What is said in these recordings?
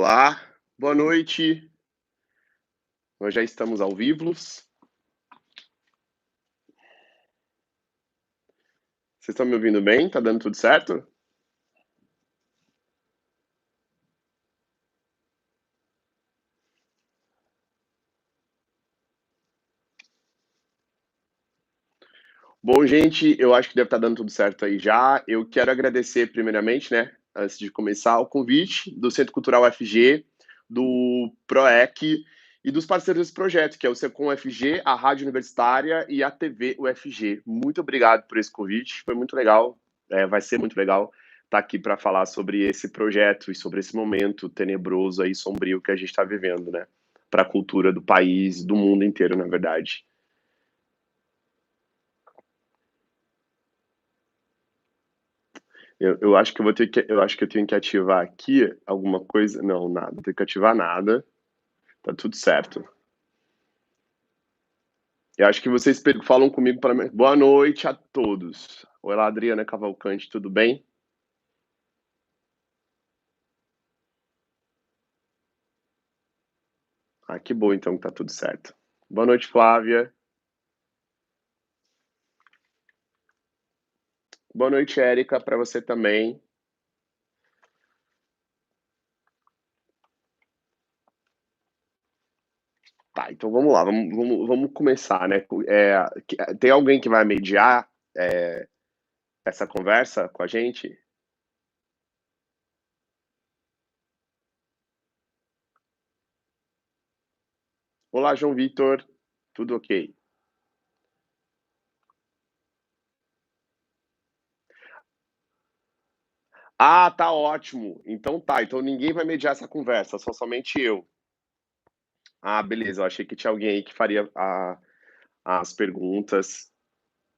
Olá, boa noite. Nós já estamos ao vivo. Vocês estão me ouvindo bem? Tá dando tudo certo? Bom, gente, eu acho que deve estar dando tudo certo aí já. Eu quero agradecer primeiramente, né, antes de começar, o convite do Centro Cultural UFG, do PROEC e dos parceiros desse projeto, que é o Secom UFG, a Rádio Universitária e a TV UFG. Muito obrigado por esse convite, foi muito legal, vai ser muito legal estar aqui para falar sobre esse projeto e sobre esse momento tenebroso e sombrio que a gente está vivendo, né, para a cultura do país, do mundo inteiro, na verdade. Eu acho que eu acho que eu tenho que ativar aqui alguma coisa. Não, nada. Não tenho que ativar nada. Tá tudo certo. Eu acho que vocês falam comigo para. Boa noite a todos. Olá, Adriana Cavalcante, tudo bem? Ah, que bom então que tá tudo certo. Boa noite, Flávia. Boa noite, Érica, para você também. Tá, então vamos lá, vamos começar, né? Tem alguém que vai mediar essa conversa com a gente? Olá, João Vitor, tudo ok? Ah, tá ótimo. Então tá, então ninguém vai mediar essa conversa, somente eu. Ah, beleza, eu achei que tinha alguém aí que faria as perguntas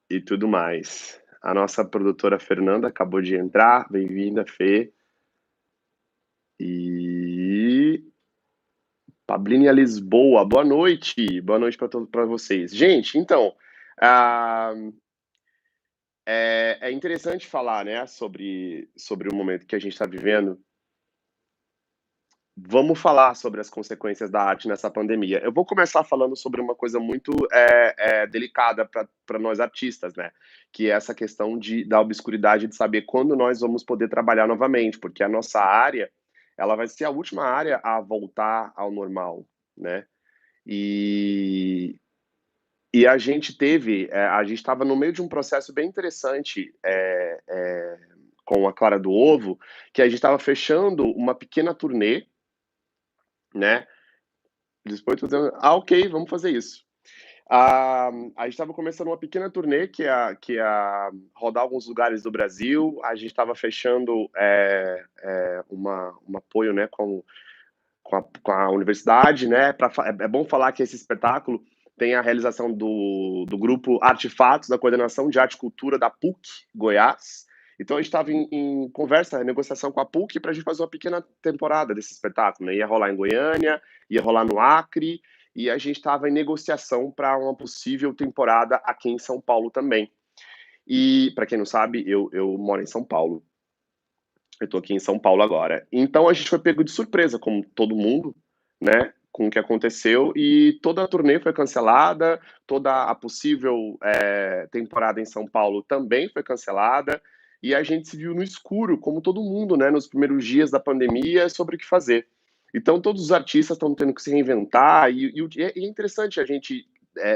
e tudo mais. A nossa produtora Fernanda acabou de entrar, bem-vinda, Fê. E Pablínia Lisboa, boa noite para vocês. Gente, então, ah, é interessante falar, né, sobre o momento que a gente está vivendo. Vamos falar sobre as consequências da arte nessa pandemia. Eu vou começar falando sobre uma coisa muito delicada para nós artistas, né? Que é essa questão da obscuridade de saber quando nós vamos poder trabalhar novamente, porque a nossa área, ela vai ser a última área a voltar ao normal, né? E, e a gente estava no meio de um processo bem interessante com a Clara do Ovo, que a gente estava fechando uma pequena turnê, né? Depois tô dizendo, ok, vamos fazer isso. A gente estava começando uma pequena turnê que ia rodar alguns lugares do Brasil. A gente estava fechando um apoio, né, com a universidade, né? É bom falar que esse espetáculo tem a realização do grupo Artefatos, da Coordenação de Arte e Cultura da PUC Goiás. Então a gente estava em conversa, negociação com a PUC para a gente fazer uma pequena temporada desse espetáculo. Né? Ia rolar em Goiânia, ia rolar no Acre, e a gente estava em negociação para uma possível temporada aqui em São Paulo também. E, para quem não sabe, eu moro em São Paulo. Eu tô aqui em São Paulo agora. Então a gente foi pego de surpresa, como todo mundo, né? Com o que aconteceu, e toda a turnê foi cancelada, toda a possível temporada em São Paulo também foi cancelada, e a gente se viu no escuro, como todo mundo, né? Nos primeiros dias da pandemia, sobre o que fazer. Então todos os artistas estão tendo que se reinventar, e é interessante a gente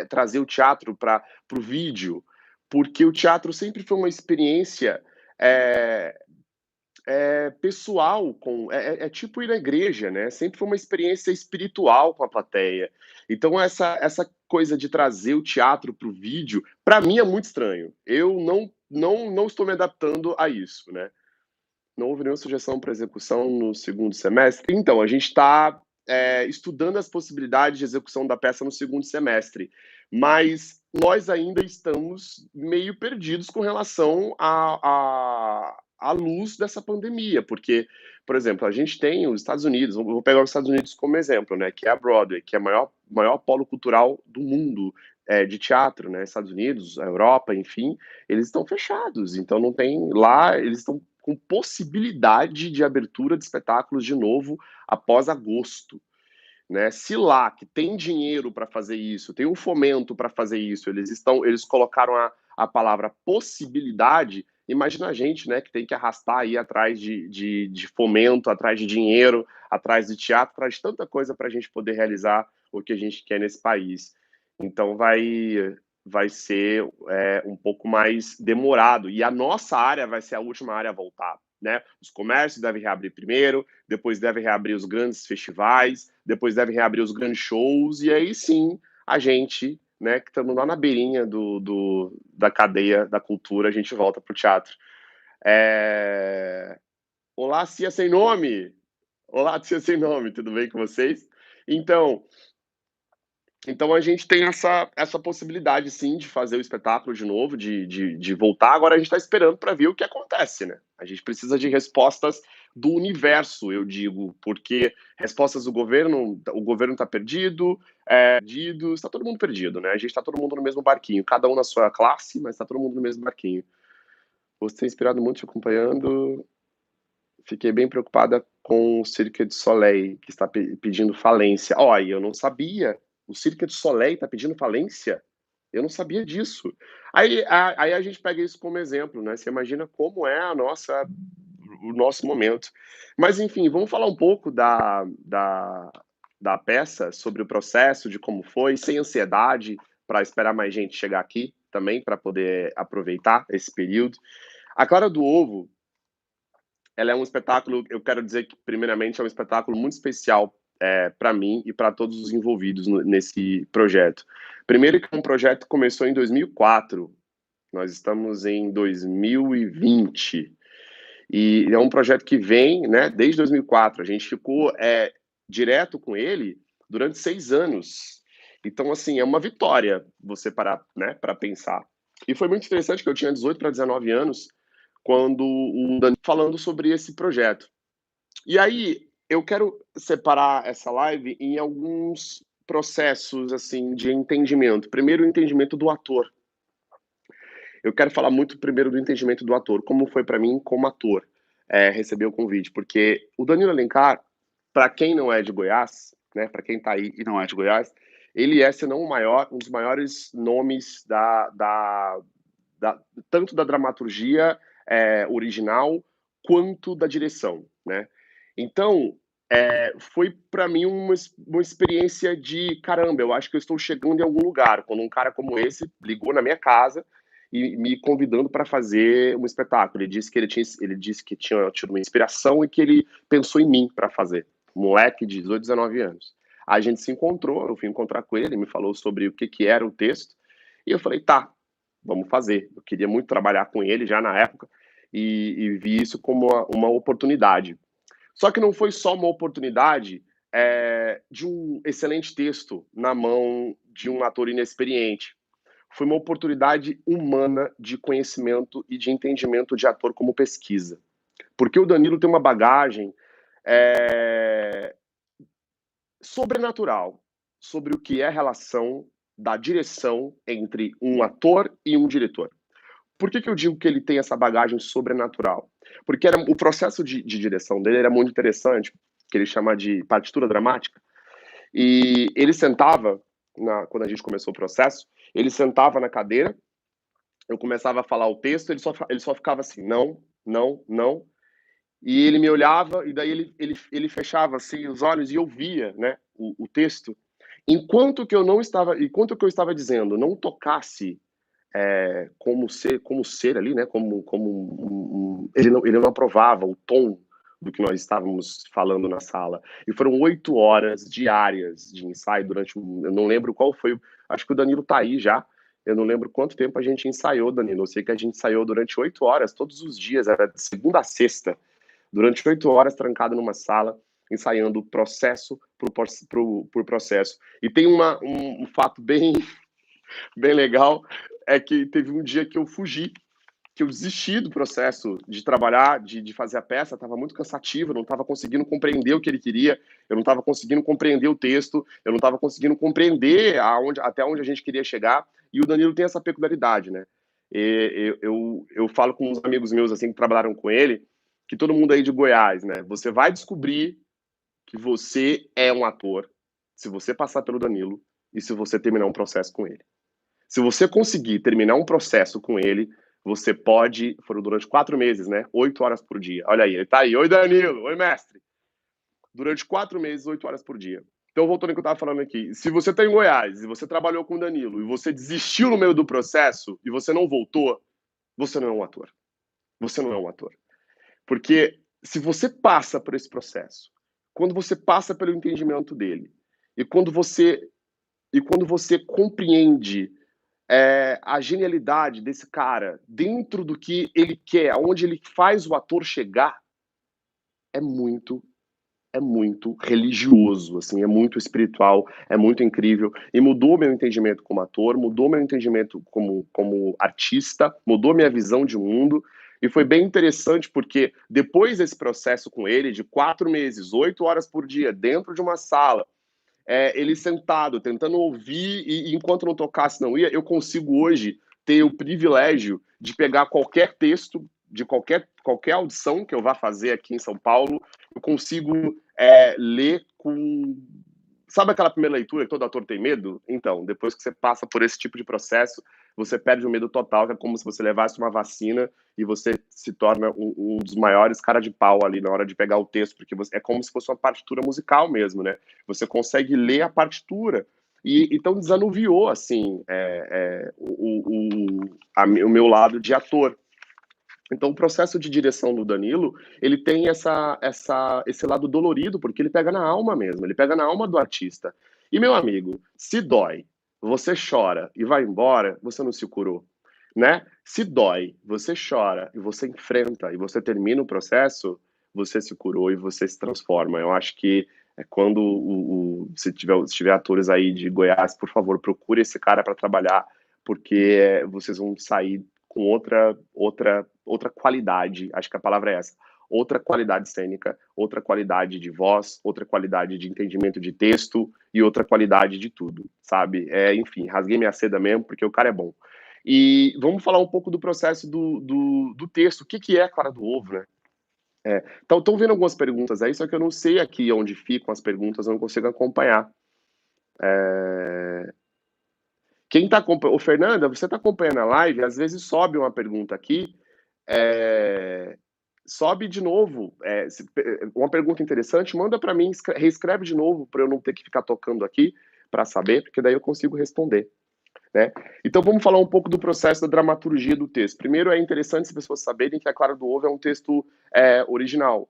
trazer o teatro para o vídeo, porque o teatro sempre foi uma experiência. É, pessoal é tipo ir à igreja, né? Sempre foi uma experiência espiritual com a plateia. Então essa coisa de trazer o teatro para o vídeo, para mim é muito estranho. Eu não estou me adaptando a isso, né? Não houve nenhuma sugestão para execução no segundo semestre. Então a gente está estudando as possibilidades de execução da peça no segundo semestre, mas nós ainda estamos meio perdidos com relação à luz dessa pandemia, porque, por exemplo, a gente tem os Estados Unidos, vou pegar os Estados Unidos como exemplo, né, que é a Broadway, que é o maior polo cultural do mundo de teatro, né, Estados Unidos, a Europa, enfim, eles estão fechados, então não tem lá, eles estão com possibilidade de abertura de espetáculos de novo após agosto, né? Se lá que tem dinheiro para fazer isso, tem um fomento para fazer isso, eles colocaram a palavra possibilidade. Imagina a gente, né, que tem que arrastar aí atrás de fomento, atrás de dinheiro, atrás de teatro, atrás de tanta coisa para a gente poder realizar o que a gente quer nesse país. Então vai ser um pouco mais demorado. E a nossa área vai ser a última área a voltar, né? Os comércios devem reabrir primeiro, depois devem reabrir os grandes festivais, depois devem reabrir os grandes shows, e aí sim a gente, né, que estamos lá na beirinha da cadeia da cultura, a gente volta para o teatro. Olá, Cia Sem Nome! Olá, Cia Sem Nome, tudo bem com vocês? Então a gente tem essa possibilidade, sim, de fazer o espetáculo de novo, de voltar. Agora a gente está esperando para ver o que acontece, né? A gente precisa de respostas do universo, eu digo, porque respostas do governo, o governo está perdido, está todo mundo perdido, né? A gente está todo mundo no mesmo barquinho, cada um na sua classe, mas está todo mundo no mesmo barquinho. Você tem inspirado muito te acompanhando. Fiquei bem preocupada com o Cirque du Soleil, que está pedindo falência. Olha, eu não sabia. O Cirque du Soleil está pedindo falência? Eu não sabia disso. Aí a gente pega isso como exemplo, né? Você imagina como é o nosso momento. Mas, enfim, vamos falar um pouco da peça, sobre o processo, de como foi, sem ansiedade, para esperar mais gente chegar aqui também, para poder aproveitar esse período. A Clara do Ovo, ela é um espetáculo, eu quero dizer que, primeiramente, é um espetáculo muito especial para mim e para todos os envolvidos nesse projeto. Primeiro que um projeto que começou em 2004, nós estamos em 2020, e é um projeto que vem, né, desde 2004, a gente ficou direto com ele durante 6 anos. Então, assim, é uma vitória você parar, né, para pensar. E foi muito interessante que eu tinha 18 para 19 anos, quando o Dani falando sobre esse projeto. E aí, eu quero separar essa live em alguns processos, assim, de entendimento. Primeiro, o entendimento do ator. Eu quero falar muito primeiro do entendimento do ator, como foi para mim como ator receber o convite, porque o Danilo Alencar, para quem não é de Goiás, né, para quem está aí e não é de Goiás, ele é, se não o maior, um dos maiores nomes tanto da dramaturgia original quanto da direção, né? Então, foi para mim uma experiência de caramba, eu acho que eu estou chegando em algum lugar, quando um cara como esse ligou na minha casa e me convidando para fazer um espetáculo. Ele disse que tinha tido uma inspiração e que ele pensou em mim para fazer. Moleque de 18, 19 anos. A gente se encontrou, eu fui encontrar com ele me falou sobre o que era o texto, e eu falei, tá, vamos fazer. Eu queria muito trabalhar com ele já na época e vi isso como uma oportunidade. Só que não foi só uma oportunidade de um excelente texto na mão de um ator inexperiente. Foi uma oportunidade humana de conhecimento e de entendimento de ator como pesquisa. Porque o Danilo tem uma bagagem sobrenatural sobre o que é a relação da direção entre um ator e um diretor. Por que eu digo que ele tem essa bagagem sobrenatural? Porque o processo de direção dele era muito interessante, que ele chama de partitura dramática, e ele sentava, quando a gente começou o processo, ele sentava na cadeira, eu começava a falar o texto, ele só ficava assim, não, não, não, e ele me olhava, e daí ele fechava assim os olhos e eu via, né, o texto, enquanto que eu estava dizendo não tocasse como ser ali, né? Ele não aprovava o tom do que nós estávamos falando na sala. E foram 8 horas diárias de ensaio eu não lembro qual foi, acho que o Danilo tá aí já. Eu não lembro quanto tempo a gente ensaiou, Danilo. Eu sei que a gente ensaiou durante 8 horas, todos os dias, era de segunda a sexta, durante 8 horas trancado numa sala, ensaiando processo por processo. E tem um fato bem legal, é que teve um dia que eu fugi, que eu desisti do processo de trabalhar, de fazer a peça, estava muito cansativo, eu não estava conseguindo compreender o que ele queria, eu não estava conseguindo compreender o texto, eu não estava conseguindo compreender até onde a gente queria chegar, e o Danilo tem essa peculiaridade, né? Eu falo com uns amigos meus, assim, que trabalharam com ele, que todo mundo aí de Goiás, né? Você vai descobrir que você é um ator se você passar pelo Danilo e se você terminar um processo com ele. Se você conseguir terminar um processo com ele, você pode, foram durante 4 meses, né? 8 horas por dia. Olha aí, ele tá aí. Oi, Danilo. Oi, mestre. Durante 4 meses, 8 horas por dia. Então, voltando ao que eu estava falando aqui, se você está em Goiás e você trabalhou com o Danilo e você desistiu no meio do processo e você não voltou, você não é um ator. Você não é um ator. Porque se você passa por esse processo, quando você passa pelo entendimento dele, e quando você compreende a genialidade desse cara dentro do que ele quer, aonde ele faz o ator chegar, é muito religioso, assim, é muito espiritual, é muito incrível, e mudou meu entendimento como ator, mudou meu entendimento como artista, mudou minha visão de mundo, e foi bem interessante porque depois desse processo com ele, de 4 meses, 8 horas por dia, dentro de uma sala, ele sentado, tentando ouvir, e enquanto não tocasse não ia, eu consigo hoje ter o privilégio de pegar qualquer texto, de qualquer audição que eu vá fazer aqui em São Paulo, eu consigo ler com... Sabe aquela primeira leitura que todo ator tem medo? Então, depois que você passa por esse tipo de processo, você perde o medo total, que é como se você levasse uma vacina e você se torna um dos maiores cara de pau ali na hora de pegar o texto, porque é como se fosse uma partitura musical mesmo, né? Você consegue ler a partitura. E então desanuviou, assim, o meu lado de ator. Então, o processo de direção do Danilo, ele tem esse lado dolorido, porque ele pega na alma mesmo, ele pega na alma do artista. E, meu amigo, se dói, você chora e vai embora, você não se curou, né? Se dói, você chora e você enfrenta e você termina o processo, você se curou e você se transforma. Eu acho que quando se tiver atores aí de Goiás, por favor, procure esse cara para trabalhar, porque vocês vão sair com outra qualidade, acho que a palavra é essa, outra qualidade cênica, outra qualidade de voz, outra qualidade de entendimento de texto e outra qualidade de tudo, sabe? Enfim, rasguei minha seda mesmo, porque o cara é bom. E vamos falar um pouco do processo do texto. O que é a clara do ovo, né? Então, estão vendo algumas perguntas aí, só que eu não sei aqui onde ficam as perguntas, eu não consigo acompanhar. Quem está acompanhando... Ô, Fernanda, você está acompanhando a live? Às vezes sobe uma pergunta aqui, sobe de novo. Uma pergunta interessante, manda para mim, reescreve de novo, para eu não ter que ficar tocando aqui, para saber, porque daí eu consigo responder. Né? Então vamos falar um pouco do processo da dramaturgia do texto. Primeiro, é interessante as pessoas saberem que A Clara do Ovo é um texto original,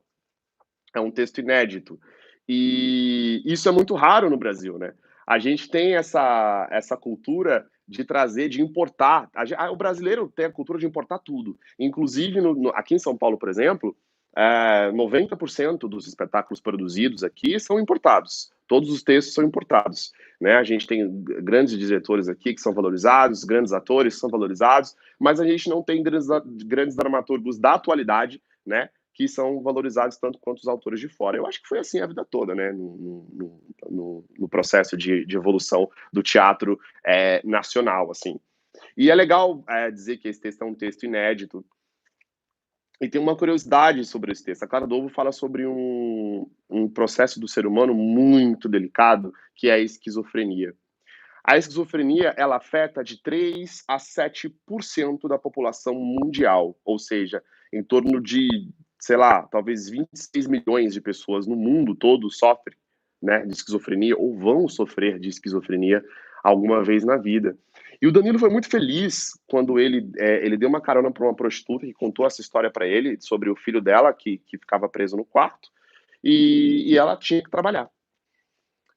é um texto inédito. E isso é muito raro no Brasil, né? A gente tem essa cultura de trazer, de importar. O brasileiro tem a cultura de importar tudo. Inclusive, aqui em São Paulo, por exemplo, 90% dos espetáculos produzidos aqui são importados. Todos os textos são importados. Né? A gente tem grandes diretores aqui que são valorizados, grandes atores que são valorizados, mas a gente não tem grandes dramaturgos da atualidade, né? Que são valorizados tanto quanto os autores de fora. Eu acho que foi assim a vida toda, né? No processo de evolução do teatro nacional, assim. E é legal dizer que esse texto é um texto inédito. E tem uma curiosidade sobre esse texto. A Clara do Ovo fala sobre um processo do ser humano muito delicado, que é a esquizofrenia. A esquizofrenia, ela afeta de 3 a 7% da população mundial, ou seja, em torno de, sei lá, talvez 26 milhões de pessoas no mundo todo sofrem, né, de esquizofrenia ou vão sofrer de esquizofrenia alguma vez na vida. E o Danilo foi muito feliz quando ele deu uma carona para uma prostituta que contou essa história para ele sobre o filho dela que ficava preso no quarto e ela tinha que trabalhar.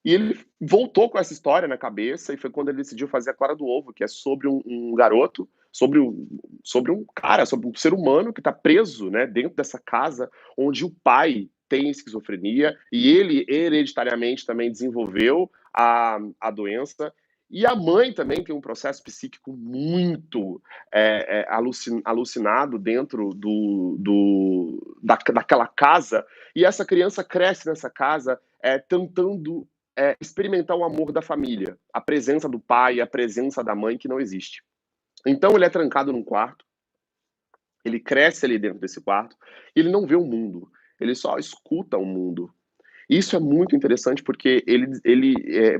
E ele voltou com essa história na cabeça, e foi quando ele decidiu fazer A Clara do Ovo, que é sobre um garoto, sobre um cara, sobre um ser humano que está preso, né, dentro dessa casa, onde o pai tem esquizofrenia, e ele hereditariamente também desenvolveu a doença, e a mãe também tem um processo psíquico muito alucinado dentro daquela casa, e essa criança cresce nessa casa tentando experimentar o amor da família, a presença do pai, a presença da mãe que não existe. Então ele é trancado num quarto, Ele cresce ali dentro desse quarto, e ele não vê o mundo, ele só escuta o mundo. Isso é muito interessante porque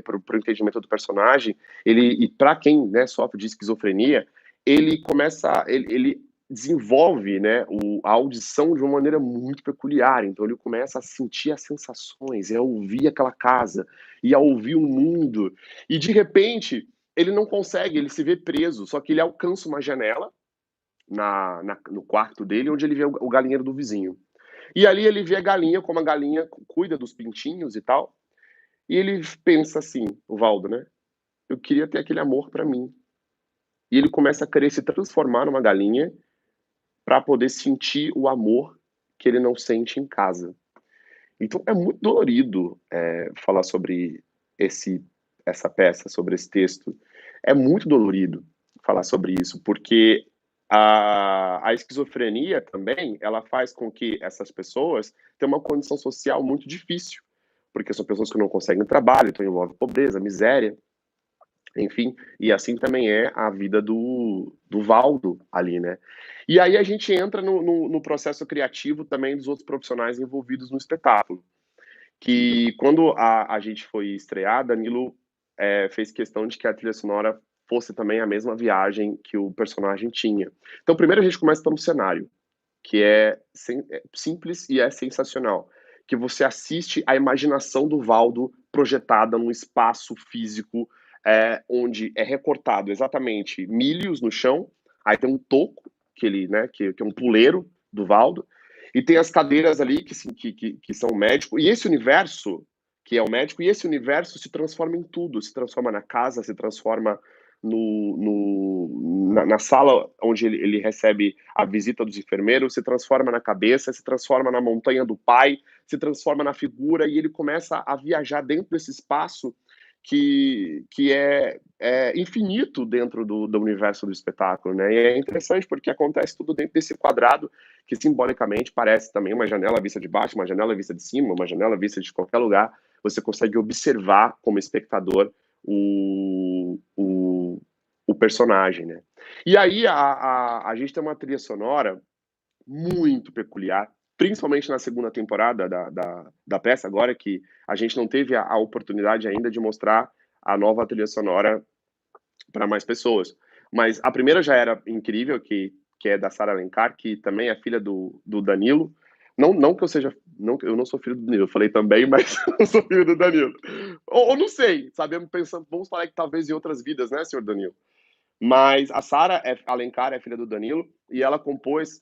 para o entendimento do personagem, e para quem, né, sofre de esquizofrenia, ele desenvolve, né, a audição de uma maneira muito peculiar. Então ele começa a sentir as sensações, e a ouvir aquela casa, e a ouvir o mundo. E de repente ele não consegue, ele se vê preso, só que ele alcança uma janela no quarto dele, onde ele vê o galinheiro do vizinho. E ali ele vê a galinha, como a galinha cuida dos pintinhos e tal. E ele pensa assim, o Valdo, né? Eu queria ter aquele amor pra mim. E ele começa a querer se transformar numa galinha para poder sentir o amor que ele não sente em casa. Então é muito dolorido falar sobre esse, essa peça, sobre esse texto. É muito dolorido falar sobre isso, porque a esquizofrenia também, ela faz com que essas pessoas tenham uma condição social muito difícil, porque são pessoas que não conseguem trabalho, então envolve pobreza, miséria, enfim, e assim também é a vida do Valdo ali, né? E aí a gente entra no processo criativo também dos outros profissionais envolvidos no espetáculo, que quando a gente foi estrear, Danilo fez questão de que a trilha sonora fosse também a mesma viagem que o personagem tinha. Então, primeiro a gente começa pelo cenário, que é simples e é sensacional, que você assiste a imaginação do Valdo projetada num espaço físico onde é recortado exatamente milhos no chão, aí tem um toco, que é um puleiro do Valdo, e tem as cadeiras ali que são o médico, e esse universo, que é o médico, e esse universo se transforma em tudo, se transforma na casa, se transforma na sala onde ele recebe a visita dos enfermeiros, se transforma na cabeça, se transforma na montanha do pai, se transforma na figura, e ele começa a viajar dentro desse espaço que é infinito dentro do universo do espetáculo, né? E é interessante porque acontece tudo dentro desse quadrado que simbolicamente parece também uma janela vista de baixo, uma janela vista de cima, uma janela vista de qualquer lugar. Você consegue observar como espectador o personagem, né? E aí a gente tem uma trilha sonora muito peculiar, principalmente na segunda temporada da peça, agora que a gente não teve a oportunidade ainda de mostrar a nova trilha sonora para mais pessoas. Mas a primeira já era incrível, que é da Sara Alencar, que também é filha do Danilo. Não que eu seja. Não, eu não sou filho do Danilo, eu falei também, mas eu sou filho do Danilo. Ou não sei, sabemos, pensando, vamos falar que talvez em outras vidas, né, senhor Danilo? Mas a Sara Alencar é filha do Danilo e ela compôs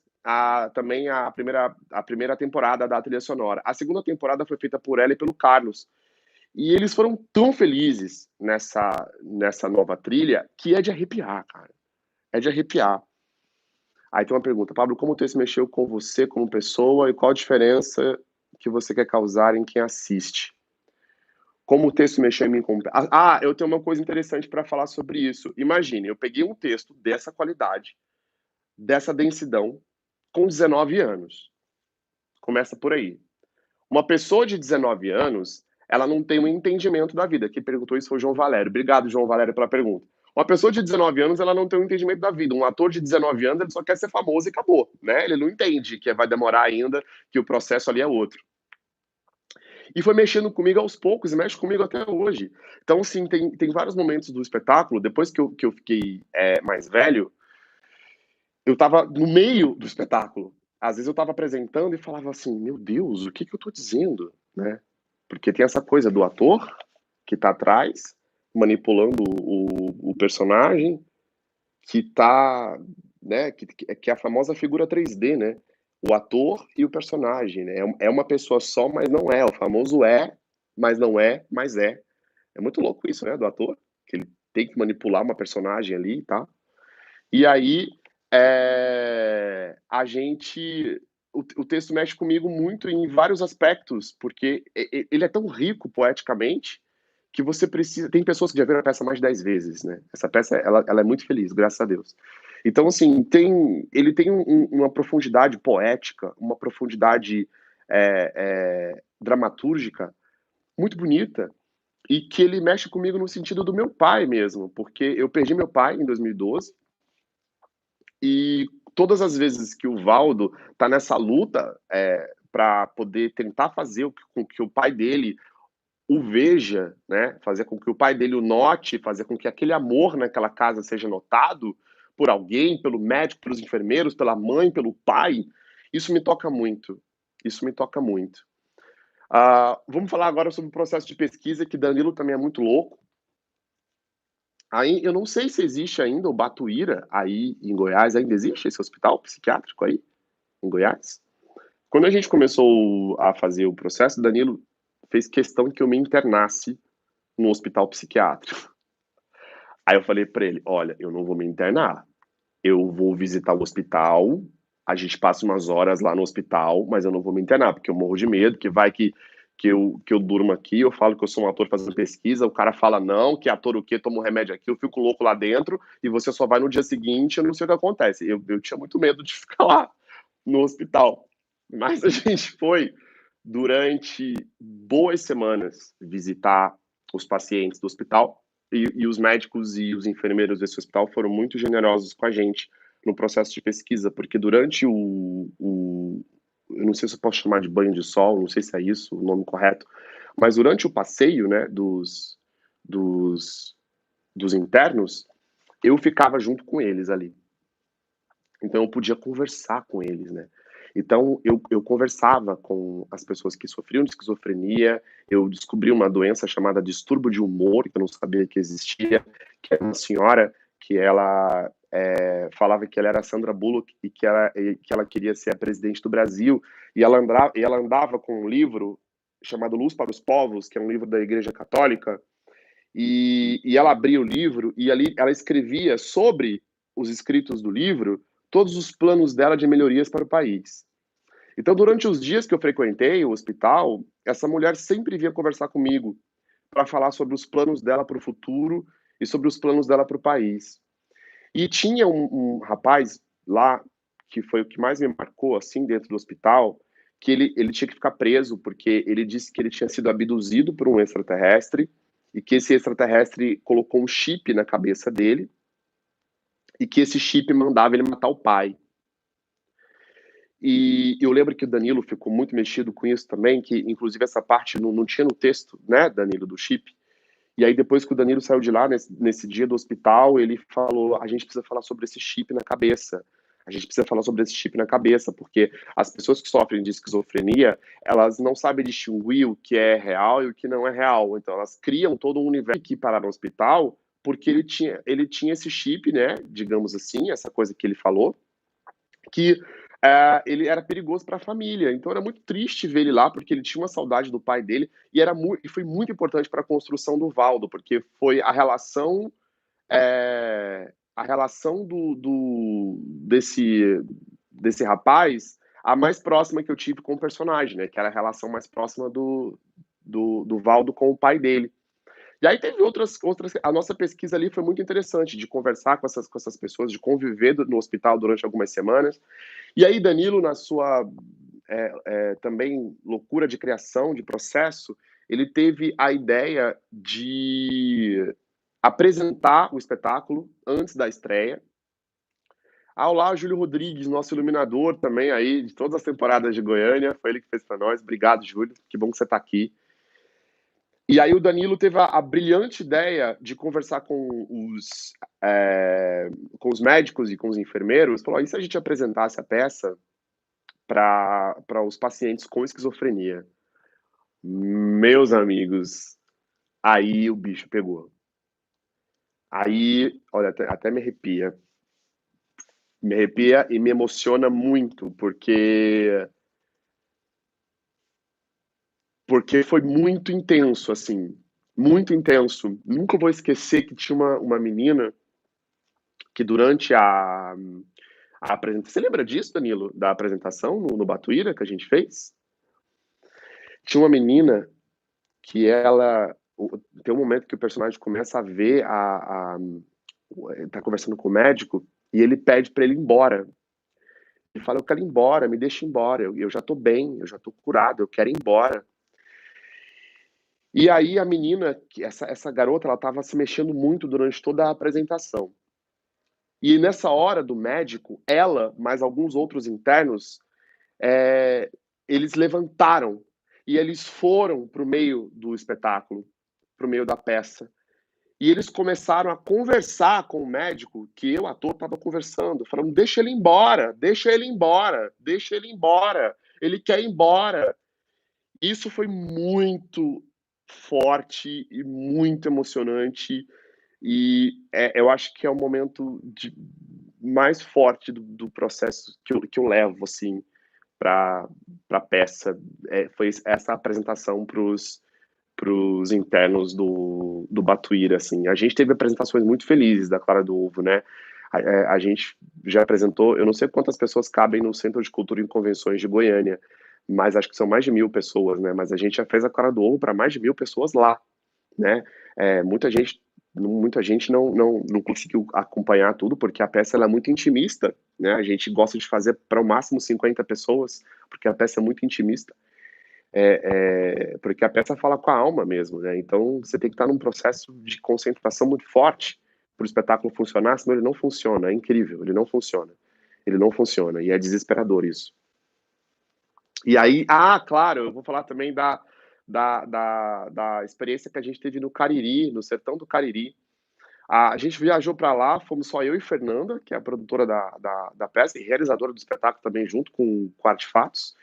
também a primeira temporada da trilha sonora. A segunda temporada foi feita por ela e pelo Carlos. E eles foram tão felizes nessa nova trilha que é de arrepiar, cara. É de arrepiar. Aí tem uma pergunta, Pablo, como o texto mexeu com você como pessoa e qual a diferença que você quer causar em quem assiste? Como o texto mexeu em mim como... eu tenho uma coisa interessante para falar sobre isso. Imagine, eu peguei um texto dessa qualidade, dessa densidão, com 19 anos. Começa por aí. Uma pessoa de 19 anos, ela não tem um entendimento da vida. Quem perguntou isso foi o João Valério. Obrigado, João Valério, pela pergunta. Uma pessoa de 19 anos, ela não tem um entendimento da vida. Um ator de 19 anos, ele só quer ser famoso e acabou, né? Ele não entende que vai demorar ainda, que o processo ali é outro. E foi mexendo comigo aos poucos, e mexe comigo até hoje. Então, assim, tem vários momentos do espetáculo, depois que eu fiquei mais velho, eu tava no meio do espetáculo. Às vezes eu tava apresentando e falava assim, meu Deus, o que eu tô dizendo, né? Porque tem essa coisa do ator que tá atrás, manipulando o personagem, que tá, né, que é a famosa figura 3D, né? O ator e o personagem, né? É uma pessoa só, mas não é. O famoso mas não é, mas é. É muito louco isso, né, do ator, que ele tem que manipular uma personagem ali e tal. E aí, a gente o texto mexe comigo muito em vários aspectos, porque ele é tão rico poeticamente, que você precisa tem pessoas que já viram a peça mais de 10 vezes, né. Essa peça ela é muito feliz, graças a Deus. Então, assim, ele tem uma profundidade poética, uma profundidade, dramatúrgica muito bonita, e que ele mexe comigo no sentido do meu pai mesmo, porque eu perdi meu pai em 2012, e todas as vezes que o Valdo tá nessa luta, para poder tentar fazer com que o pai dele o veja, né, fazer com que o pai dele o note, fazer com que aquele amor naquela casa seja notado por alguém, pelo médico, pelos enfermeiros, pela mãe, pelo pai, isso me toca muito. Isso me toca muito. Vamos falar agora sobre o processo de pesquisa, que Danilo também é muito louco. Aí, eu não sei se existe ainda o Batuíra aí em Goiás. Ainda existe esse hospital psiquiátrico aí em Goiás? Quando a gente começou a fazer o processo, Danilo fez questão que eu me internasse no hospital psiquiátrico. Aí eu falei para ele: olha, eu não vou me internar. Eu vou visitar o hospital, a gente passa umas horas lá no hospital, mas eu não vou me internar, porque eu morro de medo, que vai que eu durmo aqui, eu falo que eu sou um ator fazendo pesquisa, o cara fala não, que ator o quê, toma um remédio aqui, eu fico louco lá dentro, e você só vai no dia seguinte, eu não sei o que acontece. Eu tinha muito medo de ficar lá no hospital. Mas a gente foi, durante boas semanas, visitar os pacientes do hospital, e os médicos e os enfermeiros desse hospital foram muito generosos com a gente no processo de pesquisa, porque durante eu não sei se eu posso chamar de banho de sol, não sei se é isso o nome correto, mas durante o passeio, né, dos, dos internos, eu ficava junto com eles ali. Então eu podia conversar com eles, né? Então eu conversava com as pessoas que sofriam de esquizofrenia, eu descobri uma doença chamada distúrbio de humor, que eu não sabia que existia, que é uma senhora que ela falava que ela era Sandra Bullock e que ela queria ser a presidente do Brasil, e ela andava com um livro chamado Luz para os Povos, que é um livro da Igreja Católica, e ela abria o livro e ali ela escrevia sobre os escritos do livro todos os planos dela de melhorias para o país. Então, durante os dias que eu frequentei o hospital, essa mulher sempre vinha conversar comigo para falar sobre os planos dela para o futuro e sobre os planos dela para o país. E tinha um rapaz lá, que foi o que mais me marcou, assim, dentro do hospital, que ele tinha que ficar preso, porque ele disse que ele tinha sido abduzido por um extraterrestre, e que esse extraterrestre colocou um chip na cabeça dele, e que esse chip mandava ele matar o pai. E eu lembro que o Danilo ficou muito mexido com isso também, que inclusive essa parte não tinha no texto, né, Danilo, do chip. E aí depois que o Danilo saiu de lá, nesse dia do hospital, ele falou, a gente precisa falar sobre esse chip na cabeça. A gente precisa falar sobre esse chip na cabeça, porque as pessoas que sofrem de esquizofrenia, elas não sabem distinguir o que é real e o que não é real. Então elas criam todo um universo que parar no hospital, porque ele tinha esse chip, né, digamos assim, essa coisa que ele falou, que ele era perigoso para a família. Então era muito triste ver ele lá, porque ele tinha uma saudade do pai dele, e foi muito importante para a construção do Valdo, porque foi a relação desse rapaz a mais próxima que eu tive com o personagem, né? Que era a relação mais próxima do Valdo com o pai dele. E aí teve outras. A nossa pesquisa ali foi muito interessante, de conversar com essas pessoas, de conviver no hospital durante algumas semanas. E aí, Danilo, na sua também loucura de criação, de processo, ele teve a ideia de apresentar o espetáculo antes da estreia. Olá, Júlio Rodrigues, nosso iluminador também aí, de todas as temporadas de Goiânia, foi ele que fez para nós. Obrigado, Júlio, que bom que você está aqui. E aí o Danilo teve a brilhante ideia de conversar com os médicos e com os enfermeiros, falou, e se a gente apresentasse a peça para os pacientes com esquizofrenia? Meus amigos, aí o bicho pegou. Aí, olha, até me arrepia. Me arrepia e me emociona muito, porque foi muito intenso, assim, muito intenso. Nunca vou esquecer que tinha uma menina que durante a apresentação... Você lembra disso, Danilo? Da apresentação no Batuíra que a gente fez? Tinha uma menina que ela... Tem um momento que o personagem começa a ver tá conversando com o médico e ele pede para ele ir embora. Ele fala, eu quero ir embora, me deixa embora, eu já tô bem, eu já tô curado, eu quero ir embora. E aí a menina, essa garota, ela tava se mexendo muito durante toda a apresentação. E nessa hora do médico, ela, mais alguns outros internos, é, eles levantaram e eles foram para o meio do espetáculo, para o meio da peça. E eles começaram a conversar com o médico, que eu, ator, estava conversando, falando: deixa ele embora, deixa ele embora, deixa ele embora, ele quer ir embora. Isso foi muito forte e muito emocionante. E eu acho que é o momento mais forte do processo que eu levo, assim, para a peça. Foi essa apresentação para os internos do Batuíra, assim. A gente teve apresentações muito felizes da Clara do Ovo, né? A gente já apresentou, eu não sei quantas pessoas cabem no Centro de Cultura e Convenções de Goiânia, mas acho que são mais de 1.000 pessoas, né? Mas a gente já fez a Clara do Ovo para mais de 1.000 pessoas lá, né? Muita gente não conseguiu acompanhar tudo, porque a peça ela é muito intimista, né? A gente gosta de fazer para o máximo 50 pessoas, porque a peça é muito intimista. Porque a peça fala com a alma mesmo, né? Então você tem que estar num processo de concentração muito forte para o espetáculo funcionar, senão ele não funciona. É incrível, ele não funciona. Ele não funciona, e é desesperador isso. E aí, claro, eu vou falar também da experiência que a gente teve no Cariri, no sertão do Cariri. A gente viajou para lá, fomos só eu e Fernanda, que é a produtora da peça e realizadora do espetáculo também, junto com Artefatos.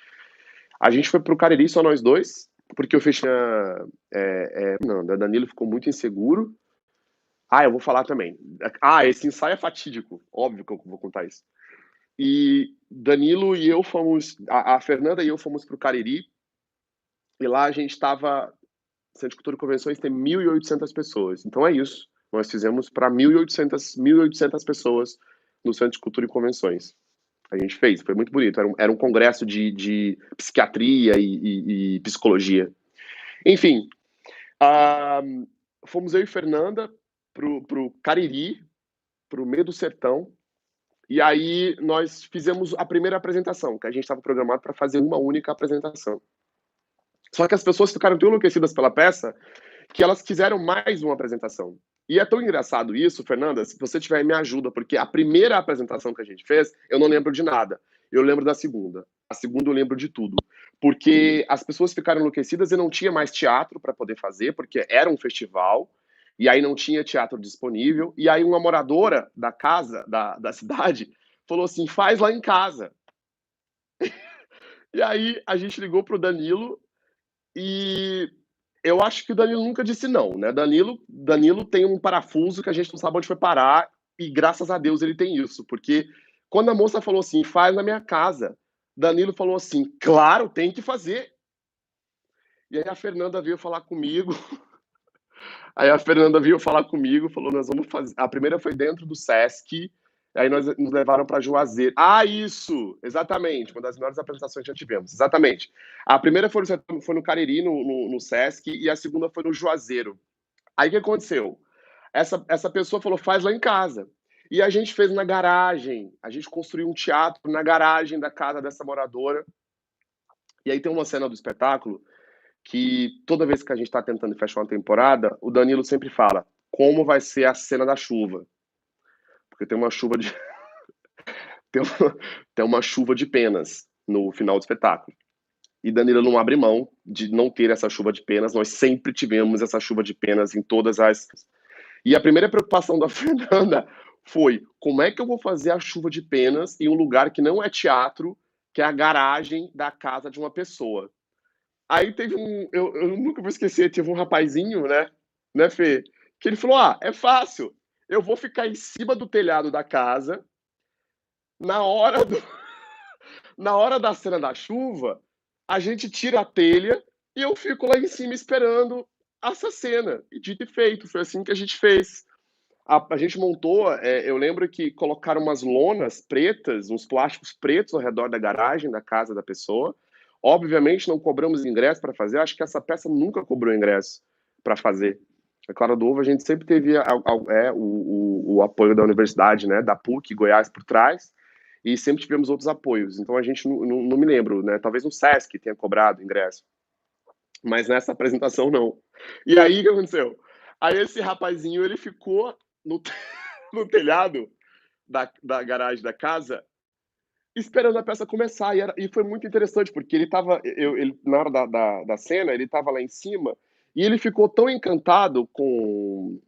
A gente foi pro Cariri, só nós dois, porque eu fechei. Não, Danilo ficou muito inseguro. Eu vou falar também. Esse ensaio é fatídico, óbvio que eu vou contar isso. E Danilo e eu fomos, a Fernanda e eu fomos pro Cariri, e lá a gente estava. Centro de Cultura e Convenções tem 1.800 pessoas. Então é isso. Nós fizemos para 1.800 pessoas no Centro de Cultura e Convenções. A gente fez, foi muito bonito. Era um congresso de psiquiatria e psicologia. Enfim, fomos eu e Fernanda pro Cariri, pro meio do sertão, e aí nós fizemos a primeira apresentação, que a gente estava programado para fazer uma única apresentação. Só que as pessoas ficaram tão enlouquecidas pela peça que elas quiseram mais uma apresentação. E é tão engraçado isso, Fernanda, se você tiver, me ajuda, porque a primeira apresentação que a gente fez, eu não lembro de nada. Eu lembro da segunda. A segunda eu lembro de tudo. Porque as pessoas ficaram enlouquecidas e não tinha mais teatro para poder fazer, porque era um festival, e aí não tinha teatro disponível. E aí uma moradora da casa, da cidade, falou assim: faz lá em casa. E aí a gente ligou pro Danilo e eu acho que o Danilo nunca disse não, né? Danilo tem um parafuso que a gente não sabe onde foi parar e graças a Deus ele tem isso, porque quando a moça falou assim, faz na minha casa, Danilo falou assim, claro, tem que fazer. E aí a Fernanda veio falar comigo, falou, nós vamos fazer. A primeira foi dentro do Sesc, aí nós nos levaram para Juazeiro. Isso! Exatamente, uma das melhores apresentações que já tivemos. Exatamente. A primeira foi no Cariri, no Sesc, e a segunda foi no Juazeiro. Aí o que aconteceu? Essa pessoa falou, faz lá em casa. E a gente fez na garagem. A gente construiu um teatro na garagem da casa dessa moradora. E aí tem uma cena do espetáculo que toda vez que a gente está tentando fechar uma temporada, o Danilo sempre fala como vai ser a cena da chuva. Porque tem uma chuva de tem uma chuva de penas no final do espetáculo. E Danilo não abre mão de não ter essa chuva de penas. Nós sempre tivemos essa chuva de penas em todas as. E a primeira preocupação da Fernanda foi como é que eu vou fazer a chuva de penas em um lugar que não é teatro, que é a garagem da casa de uma pessoa. Aí teve eu nunca vou esquecer, teve um rapazinho, né, Fê? Que ele falou: é fácil, eu vou ficar em cima do telhado da casa, na hora, na hora da cena da chuva, a gente tira a telha e eu fico lá em cima esperando essa cena. E dito e feito, foi assim que a gente fez. A gente montou, eu lembro que colocaram umas lonas pretas, uns plásticos pretos ao redor da garagem da casa da pessoa. Obviamente não cobramos ingresso para fazer, acho que essa peça nunca cobrou ingresso para fazer. A Clara do Ovo, a gente sempre teve o apoio da universidade, né, da PUC Goiás por trás, e sempre tivemos outros apoios. Então a gente não me lembro, né, talvez no Sesc tenha cobrado ingresso, mas nessa apresentação não. E aí o que aconteceu? Aí esse rapazinho, ele ficou no, no telhado da garagem da casa, esperando a peça começar. E foi muito interessante, porque na hora da cena, ele estava lá em cima e ele ficou tão encantado com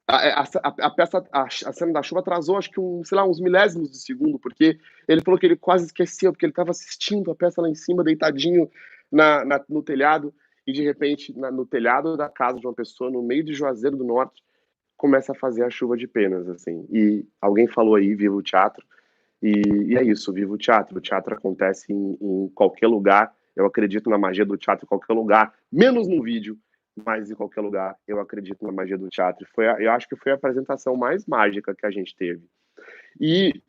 a peça, a cena da chuva atrasou, acho que sei lá, uns milésimos de segundo, porque ele falou que ele quase esqueceu, porque ele estava assistindo a peça lá em cima, deitadinho no telhado, e de repente, no telhado da casa de uma pessoa, no meio de Juazeiro do Norte, começa a fazer a chuva de penas, assim. E alguém falou aí, viva o teatro, e é isso, viva o teatro. O teatro acontece em qualquer lugar. Eu acredito na magia do teatro em qualquer lugar, menos no vídeo, mas em qualquer lugar eu acredito na magia do teatro. Eu acho que foi a apresentação mais mágica que a gente teve. E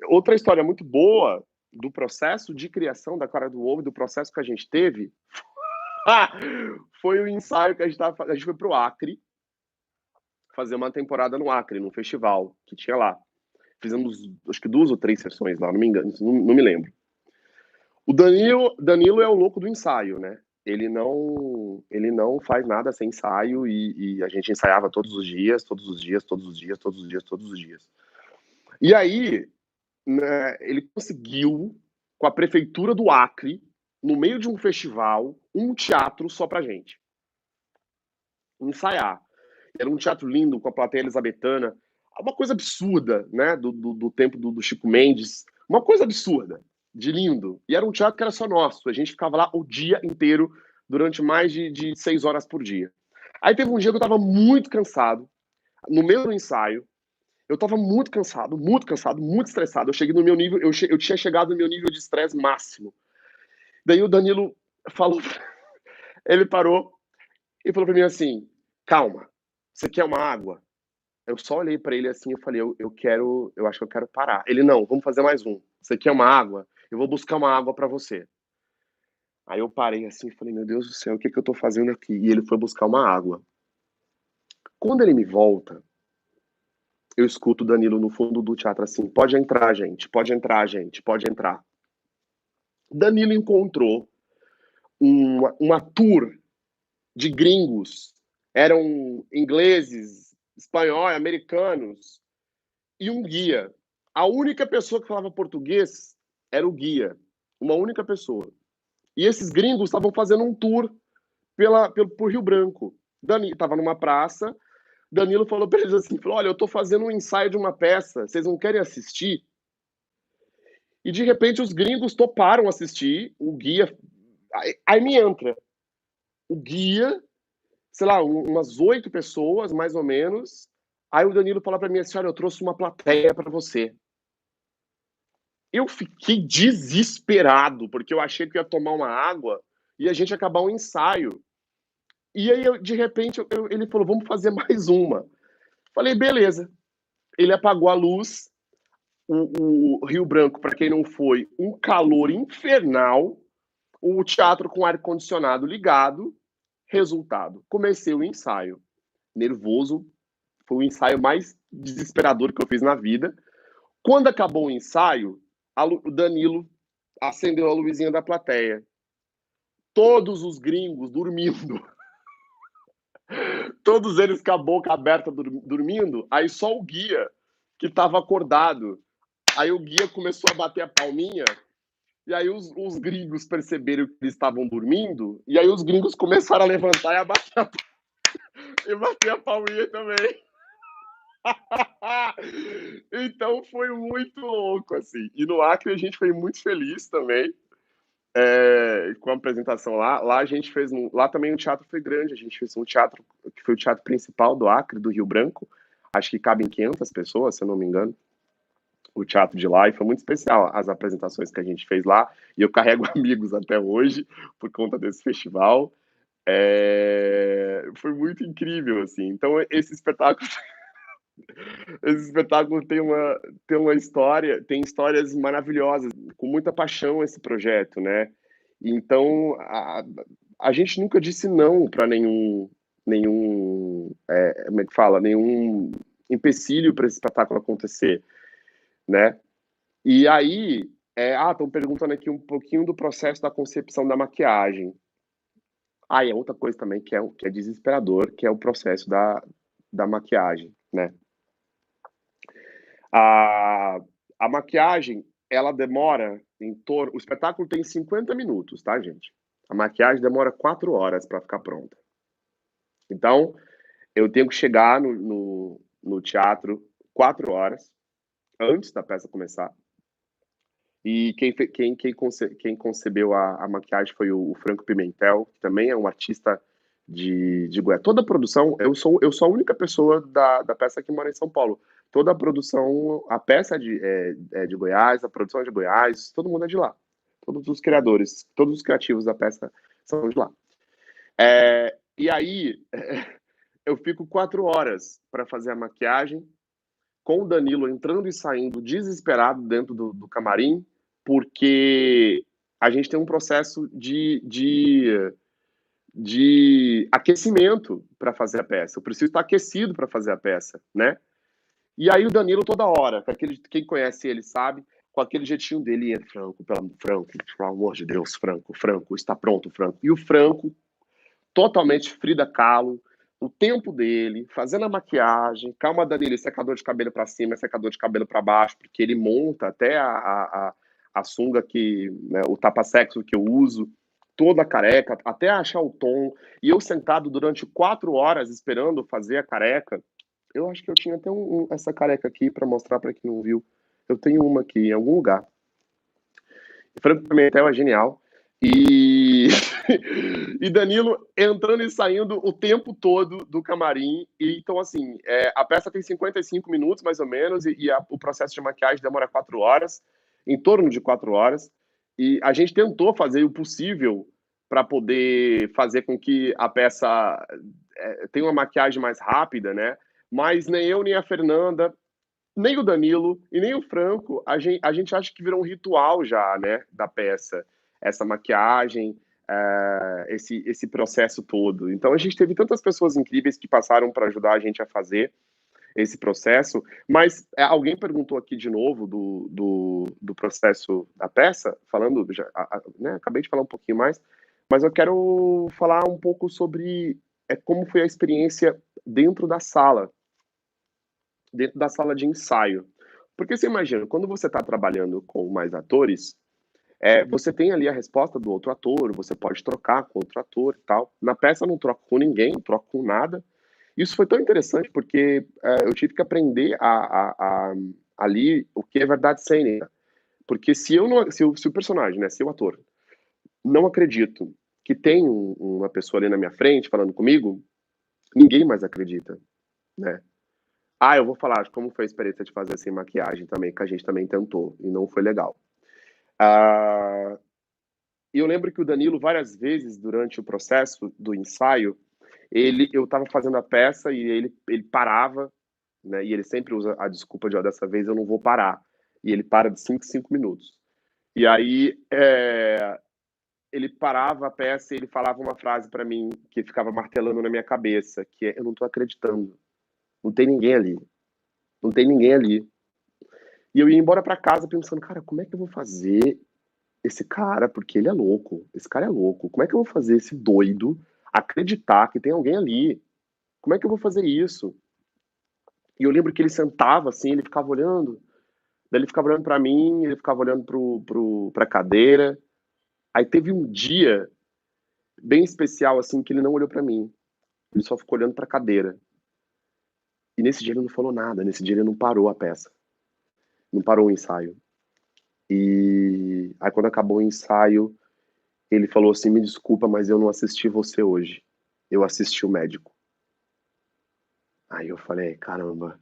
outra história muito boa do processo de criação da Cara do Ovo, do processo que a gente teve, foi o ensaio que a gente foi pro Acre, fazer uma temporada no Acre, num festival que tinha lá. Fizemos, acho que 2 ou 3 sessões lá, não me engano, não me lembro. O Danilo é o louco do ensaio, né? Ele não faz nada sem ensaio e a gente ensaiava todos os dias, todos os dias, todos os dias, todos os dias, todos os dias. E aí, né, ele conseguiu, com a prefeitura do Acre, no meio de um festival, um teatro só pra gente. Ensaiar. Era um teatro lindo, com a plateia elisabetana. Uma coisa absurda, né? Do tempo do Chico Mendes. Uma coisa absurda, de lindo. E era um teatro que era só nosso. A gente ficava lá o dia inteiro, durante mais de 6 horas por dia. Aí teve um dia que eu tava muito cansado, no meio do ensaio. Eu tava muito cansado, muito estressado. Eu cheguei no meu nível, eu tinha chegado no meu nível de estresse máximo. Daí o Danilo falou, ele parou e falou pra mim assim: calma, você quer uma água? Eu só olhei pra ele assim e falei, eu acho que eu quero parar. Ele, não, vamos fazer mais um. Você quer uma água? Eu vou buscar uma água pra você. Aí eu parei assim e falei, meu Deus do céu, o que que eu tô fazendo aqui? E ele foi buscar uma água. Quando ele me volta, eu escuto o Danilo no fundo do teatro assim, pode entrar, gente, pode entrar, gente, pode entrar. Danilo encontrou uma tour de gringos, eram ingleses, espanhóis, americanos, e um guia. A única pessoa que falava português era o guia. Uma única pessoa. E esses gringos estavam fazendo um tour por Rio Branco. Danilo estava numa praça. Danilo falou para eles assim: falou, olha, eu estou fazendo um ensaio de uma peça, vocês não querem assistir? E de repente os gringos toparam assistir. O guia. Aí me entra. O guia, sei lá, umas 8 pessoas, mais ou menos. Aí o Danilo fala para mim assim: olha, eu trouxe uma plateia para você. Eu fiquei desesperado, porque eu achei que ia tomar uma água e a gente ia acabar um ensaio. E aí, de repente, ele falou, vamos fazer mais uma. Falei, beleza. Ele apagou a luz, o Rio Branco, para quem não foi, um calor infernal, o teatro com ar-condicionado ligado. Resultado, comecei o ensaio. Nervoso, foi o ensaio mais desesperador que eu fiz na vida. Quando acabou o ensaio, o Danilo acendeu a luzinha da plateia. Todos os gringos dormindo. Todos eles com a boca aberta dormindo. Aí só o guia que estava acordado. Aí o guia começou a bater a palminha. E aí os gringos perceberam que eles estavam dormindo. E aí os gringos começaram a levantar e bater a palminha também. Então foi muito louco, assim. E no Acre a gente foi muito feliz também. Com a apresentação lá. Lá a gente fez. Lá também o teatro foi grande. A gente fez um teatro que foi o teatro principal do Acre, do Rio Branco. Acho que cabem 500 pessoas, se eu não me engano. O teatro de lá. E foi muito especial as apresentações que a gente fez lá. E eu carrego amigos até hoje por conta desse festival. Foi muito incrível, assim. Então, esse espetáculo. Esse espetáculo tem uma história, tem histórias maravilhosas, com muita paixão esse projeto, né? Então, a gente nunca disse não para como é que fala, nenhum empecilho para esse espetáculo acontecer, né? E aí, estão perguntando aqui um pouquinho do processo da concepção da maquiagem. E outra coisa também que é desesperador, que é o processo da maquiagem, né? A, a maquiagem, ela demora em torno. O espetáculo tem 50 minutos, tá, gente? A maquiagem demora 4 horas para ficar pronta. Então, eu tenho que chegar no teatro 4 horas antes da peça começar. E quem concebeu a maquiagem foi o Franco Pimentel, que também é um artista de Goiás. Toda a produção, eu sou a única pessoa da peça que mora em São Paulo. Toda a produção, a peça é de Goiás, a produção é de Goiás, todo mundo é de lá. Todos os criadores, todos os criativos da peça são de lá. E aí, eu fico 4 horas para fazer a maquiagem, com o Danilo entrando e saindo desesperado dentro do camarim, porque a gente tem um processo de aquecimento para fazer a peça. Eu preciso estar aquecido para fazer a peça, né? E aí o Danilo toda hora, quem conhece ele sabe, com aquele jeitinho dele, entra, Franco, pelo amor de Deus, Franco, está pronto, Franco. E o Franco, totalmente Frida Kahlo, o tempo dele, fazendo a maquiagem, calma Danilo, secador de cabelo para cima, secador de cabelo para baixo, porque ele monta até a sunga que, né, o tapa-sexo que eu uso, toda careca, até achar o tom, e eu sentado durante 4 horas esperando fazer a careca. Eu acho que eu tinha até essa careca aqui para mostrar para quem não viu. Eu tenho uma aqui em algum lugar. Franco Pimentel é genial. E, e Danilo entrando e saindo o tempo todo do camarim. E, então, assim, a peça tem 55 minutos, mais ou menos, o processo de maquiagem demora 4 horas, em torno de 4 horas. E a gente tentou fazer o possível para poder fazer com que a peça tenha uma maquiagem mais rápida, né? Mas nem eu, nem a Fernanda, nem o Danilo e nem o Franco, a gente acha que virou um ritual já, né, da peça, essa maquiagem, esse processo todo. Então a gente teve tantas pessoas incríveis que passaram para ajudar a gente a fazer esse processo, mas alguém perguntou aqui de novo do processo da peça, falando, já, né, acabei de falar um pouquinho mais, mas eu quero falar um pouco sobre como foi a experiência dentro da sala, de ensaio. Porque você imagina, quando você está trabalhando com mais atores, você tem ali a resposta do outro ator, você pode trocar com outro ator e tal. Na peça eu não troco com ninguém, não troco com nada. Isso foi tão interessante porque eu tive que aprender ali o que é verdade cênica. Porque se o personagem, né, se o ator, não acredito que tem uma pessoa ali na minha frente falando comigo, ninguém mais acredita, né? Eu vou falar de como foi a experiência de fazer sem maquiagem também, que a gente também tentou e não foi legal. Ah, e eu lembro que o Danilo, várias vezes durante o processo do ensaio, eu estava fazendo a peça e ele parava, né? E ele sempre usa a desculpa de, ó, dessa vez eu não vou parar. E ele para de 5 em 5 minutos. E aí ele parava a peça e ele falava uma frase para mim que ficava martelando na minha cabeça, que é: eu não tô acreditando. Não tem ninguém ali. Não tem ninguém ali. E eu ia embora para casa pensando, cara, como é que eu vou fazer esse cara, porque ele é louco, esse cara é louco, como é que eu vou fazer esse doido acreditar que tem alguém ali? Como é que eu vou fazer isso? E eu lembro que ele sentava assim, ele ficava olhando, daí ele ficava olhando para mim, ele ficava olhando pra cadeira. Aí teve um dia bem especial assim que ele não olhou para mim, ele só ficou olhando pra cadeira. E nesse dia ele não falou nada, nesse dia ele não parou a peça, não parou o ensaio. E aí quando acabou o ensaio, ele falou assim: me desculpa, mas eu não assisti você hoje. Eu assisti o médico. Aí eu falei: caramba,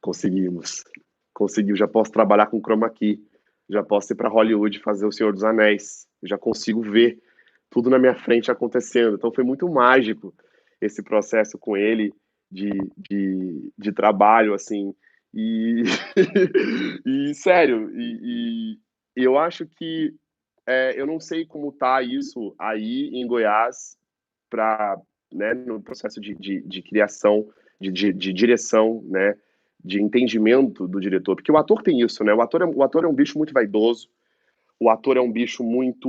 conseguimos. Conseguiu, já posso trabalhar com chroma key. Já posso ir para Hollywood fazer O Senhor dos Anéis. Já consigo ver tudo na minha frente acontecendo. Então foi muito mágico esse processo com ele de trabalho, assim. E, e sério, e eu acho que eu não sei como tá isso aí em Goiás para, né, no processo de criação, de direção, né, de entendimento do diretor, porque o ator tem isso, né? O ator é um bicho muito vaidoso, o ator é um bicho muito,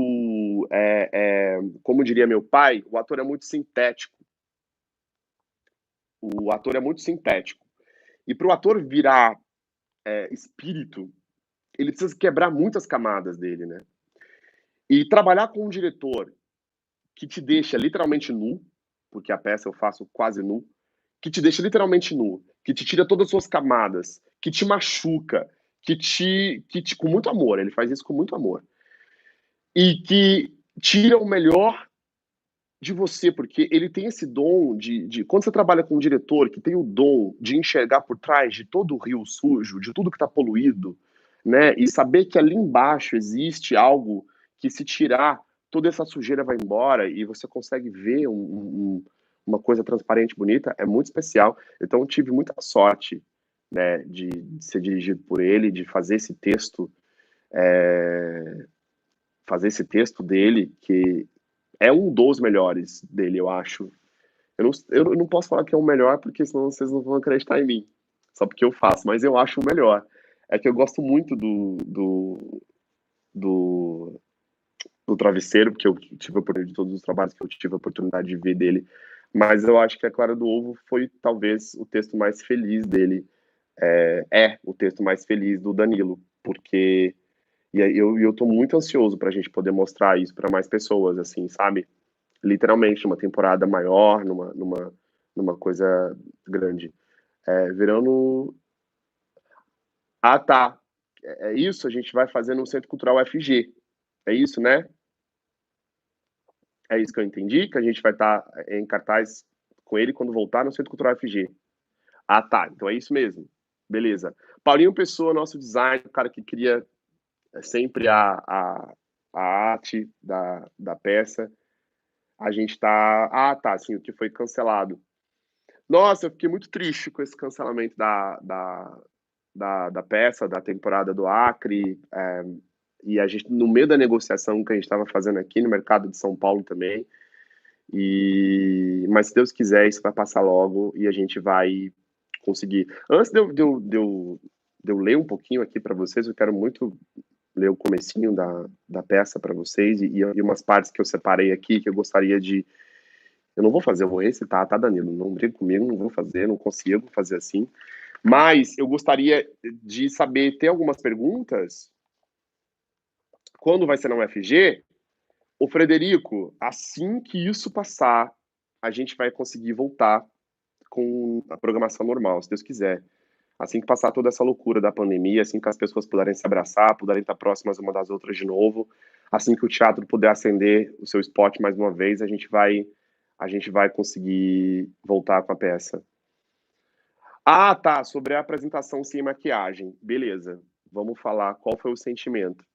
como diria meu pai, o ator é muito sintético. O ator é muito sintético. E para o ator virar espírito, ele precisa quebrar muitas camadas dele, né. E trabalhar com um diretor que te deixa literalmente nu, porque a peça eu faço quase nu, que te deixa literalmente nu, que te tira todas as suas camadas, que te machuca, que te com muito amor, ele faz isso com muito amor. E que tira o melhor de você, porque ele tem esse dom de quando você trabalha com um diretor que tem o dom de enxergar por trás de todo o rio sujo, de tudo que está poluído, né, e saber que ali embaixo existe algo que se tirar, toda essa sujeira vai embora e você consegue ver uma coisa transparente, bonita, é muito especial. Então eu tive muita sorte, né, de ser dirigido por ele, de fazer esse texto dele, que é um dos melhores dele, eu acho. Eu não posso falar que é o melhor, porque senão vocês não vão acreditar em mim, só porque eu faço, mas eu acho o melhor. É que eu gosto muito do, do Travesseiro, porque eu tive a oportunidade de todos os trabalhos que eu tive a oportunidade de ver dele, mas eu acho que A Clara do Ovo foi talvez o texto mais feliz dele, é o texto mais feliz do Danilo, porque e aí eu tô muito ansioso pra gente poder mostrar isso pra mais pessoas, assim, sabe? Literalmente, numa temporada maior, numa coisa grande. Verão. Ah, tá. É isso, a gente vai fazer no Centro Cultural UFG. É isso, né? É isso que eu entendi, que a gente vai estar em cartaz com ele quando voltar no Centro Cultural UFG. Ah, tá. Então é isso mesmo. Beleza. Paulinho Pessoa, nosso design, o cara que cria sempre a arte da peça. A gente tá. Ah, tá, sim, o que foi cancelado. Nossa, eu fiquei muito triste com esse cancelamento da peça, da temporada do Acre. E a gente, no meio da negociação que a gente estava fazendo aqui no mercado de São Paulo também. Mas se Deus quiser, isso vai passar logo e a gente vai conseguir. Antes de eu ler um pouquinho aqui para vocês, eu quero muito ler o comecinho da peça para vocês e umas partes que eu separei aqui que eu gostaria de. Eu não vou fazer, eu vou recitar, tá, Danilo? Não brigue comigo, não vou fazer, não consigo fazer assim. Mas eu gostaria de saber, tem algumas perguntas? Quando vai ser na UFG? O Frederico, assim que isso passar, a gente vai conseguir voltar com a programação normal, se Deus quiser. Assim que passar toda essa loucura da pandemia, assim que as pessoas puderem se abraçar, puderem estar próximas uma das outras de novo, assim que o teatro puder acender o seu spot mais uma vez, a gente vai conseguir voltar com a peça. Ah, tá, sobre a apresentação sem maquiagem. Beleza. Vamos falar qual foi o sentimento.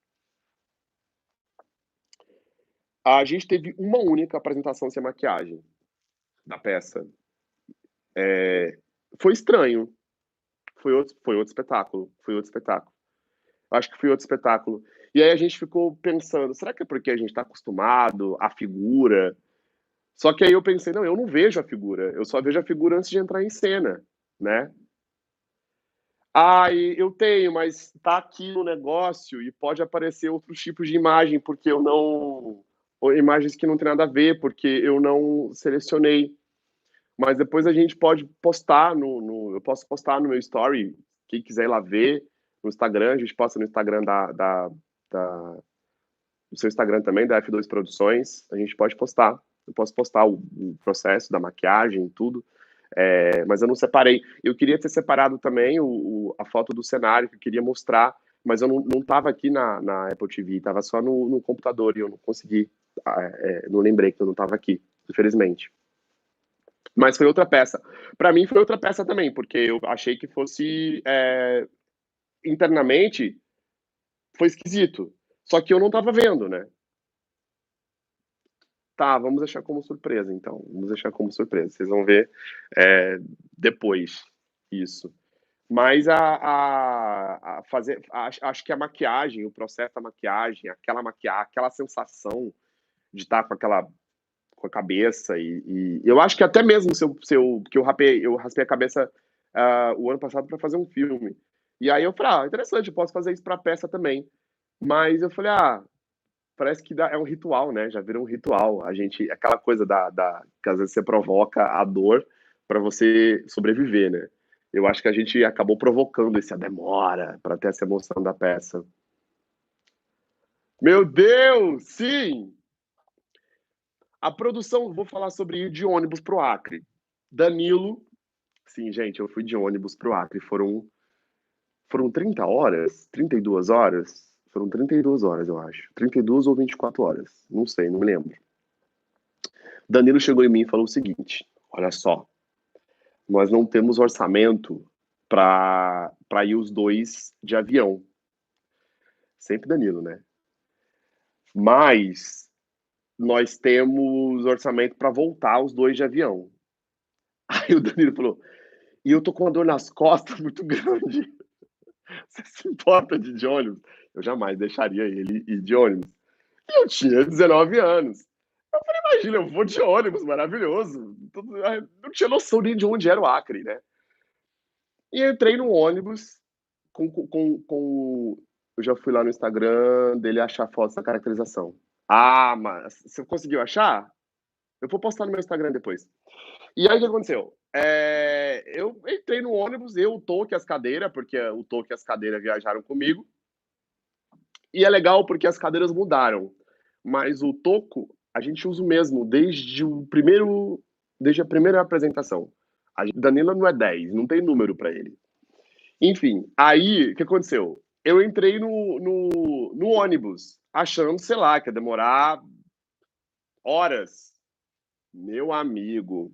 A gente teve uma única apresentação sem maquiagem da peça. Foi estranho. Foi outro espetáculo. Foi outro espetáculo. Acho que foi outro espetáculo. E aí a gente ficou pensando, será que é porque a gente está acostumado à figura? Só que aí eu pensei, não, eu não vejo a figura, eu só vejo a figura antes de entrar em cena, né? Eu tenho, mas tá aqui no negócio e pode aparecer outros tipos de imagem, porque eu não. Ou imagens que não tem nada a ver, porque eu não selecionei. Mas depois a gente pode postar eu posso postar no meu story, quem quiser ir lá ver, no Instagram, a gente posta no Instagram no seu Instagram também, da F2 Produções, a gente pode postar. Eu posso postar o processo da maquiagem, tudo. Mas eu não separei. Eu queria ter separado também a foto do cenário que eu queria mostrar, mas eu não estava aqui na Apple TV, estava só no computador e eu não consegui. Não lembrei que eu não estava aqui, infelizmente. Mas foi outra peça. Para mim foi outra peça também, porque eu achei que fosse internamente foi esquisito. Só que eu não estava vendo, né? Tá, vamos deixar como surpresa, então. Vamos deixar como surpresa. Vocês vão ver depois isso. Mas a fazer, acho que a maquiagem, o processo da maquiagem, aquela sensação de estar com a cabeça e eu acho que até mesmo que eu raspei a cabeça o ano passado para fazer um filme. E aí eu falei, interessante, eu posso fazer isso para peça também. Mas eu falei, parece que é um ritual, né? Já virou um ritual. Aquela coisa que às vezes você provoca a dor para você sobreviver, né? Eu acho que a gente acabou provocando essa demora para ter essa emoção da peça. Meu Deus, sim! A produção, vou falar sobre ir de ônibus pro Acre. Danilo, sim, gente, eu fui de ônibus pro Acre. Foram 30 horas? 32 horas? Foram 32 horas, eu acho. 32 ou 24 horas. Não sei, não me lembro. Danilo chegou em mim e falou o seguinte: olha só, nós não temos orçamento para ir os dois de avião. Sempre Danilo, né? Mas nós temos orçamento para voltar os dois de avião. Aí o Danilo falou: e eu tô com uma dor nas costas muito grande. Você se importa de ir de ônibus? Eu jamais deixaria ele ir de ônibus. E eu tinha 19 anos. Eu falei, imagina, eu vou de ônibus, maravilhoso. Não tinha noção nem de onde era o Acre, né? E eu entrei no ônibus com. Eu já fui lá no Instagram dele achar fotos da caracterização. Ah, mas você conseguiu achar? Eu vou postar no meu Instagram depois. E aí o que aconteceu? Eu entrei no ônibus, eu, o Toque e as cadeiras, porque o Toque e as cadeiras viajaram comigo. E é legal porque as cadeiras mudaram. Mas o toco, a gente usa o mesmo desde a primeira apresentação. A Danila não é 10, não tem número para ele. Enfim, aí o que aconteceu? Eu entrei no ônibus, achando, sei lá, que ia demorar horas. Meu amigo,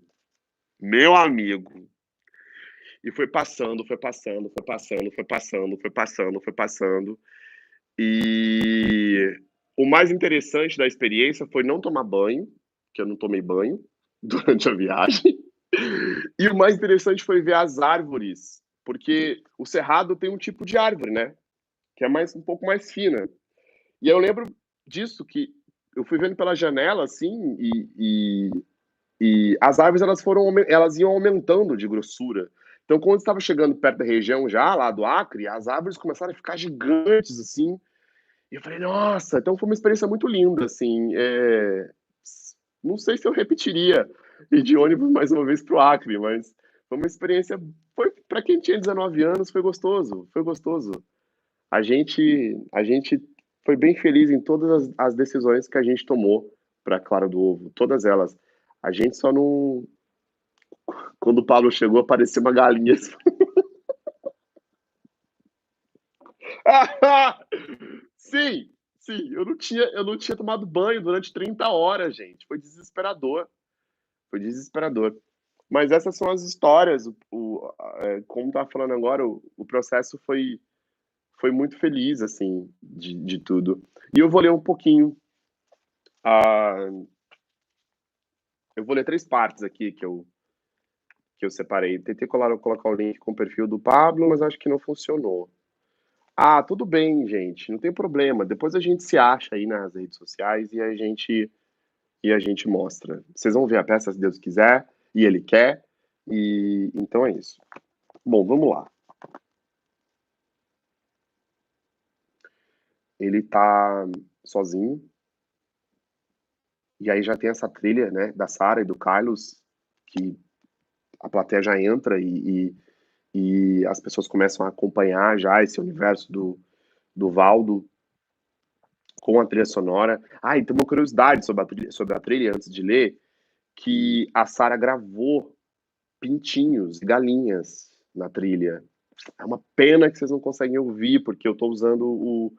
meu amigo. E foi passando, foi passando, foi passando, foi passando, foi passando, foi passando. E o mais interessante da experiência foi não tomar banho, que eu não tomei banho durante a viagem. E o mais interessante foi ver as árvores, porque o Cerrado tem um tipo de árvore, né? Que é um pouco mais fina. E eu lembro disso, que eu fui vendo pela janela, assim, e as árvores elas iam aumentando de grossura. Então, quando estava chegando perto da região já, lá do Acre, as árvores começaram a ficar gigantes, assim, e eu falei, nossa, então foi uma experiência muito linda, assim. Não sei se eu repetiria ir de ônibus mais uma vez pro Acre, mas foi uma experiência. Foi para quem tinha 19 anos, foi gostoso, foi gostoso. A gente foi bem feliz em todas as decisões que a gente tomou para Clara do Ovo, todas elas. A gente só não. Quando o Pablo chegou, apareceu uma galinha. Sim, sim, eu não tinha tomado banho durante 30 horas, gente. Foi desesperador. Foi desesperador. Mas essas são as histórias. Como tá falando agora, o processo foi muito feliz, assim, de tudo. E eu vou ler um pouquinho. ah, eu vou ler 3 partes aqui que eu separei. Tentei colocar o link com o perfil do Pablo, mas acho que não funcionou. Ah, tudo bem, gente, não tem problema. Depois a gente se acha aí nas redes sociais e a gente mostra. Vocês vão ver a peça se Deus quiser e Ele quer. E então é isso. Bom, vamos lá. Ele tá sozinho, e aí já tem essa trilha, né, da Sarah e do Carlos, que a plateia já entra e as pessoas começam a acompanhar já esse universo do Valdo com a trilha sonora. Ah, e tem uma curiosidade sobre a trilha antes de ler, que a Sarah gravou pintinhos, galinhas na trilha. É uma pena que vocês não conseguem ouvir, porque eu estou usando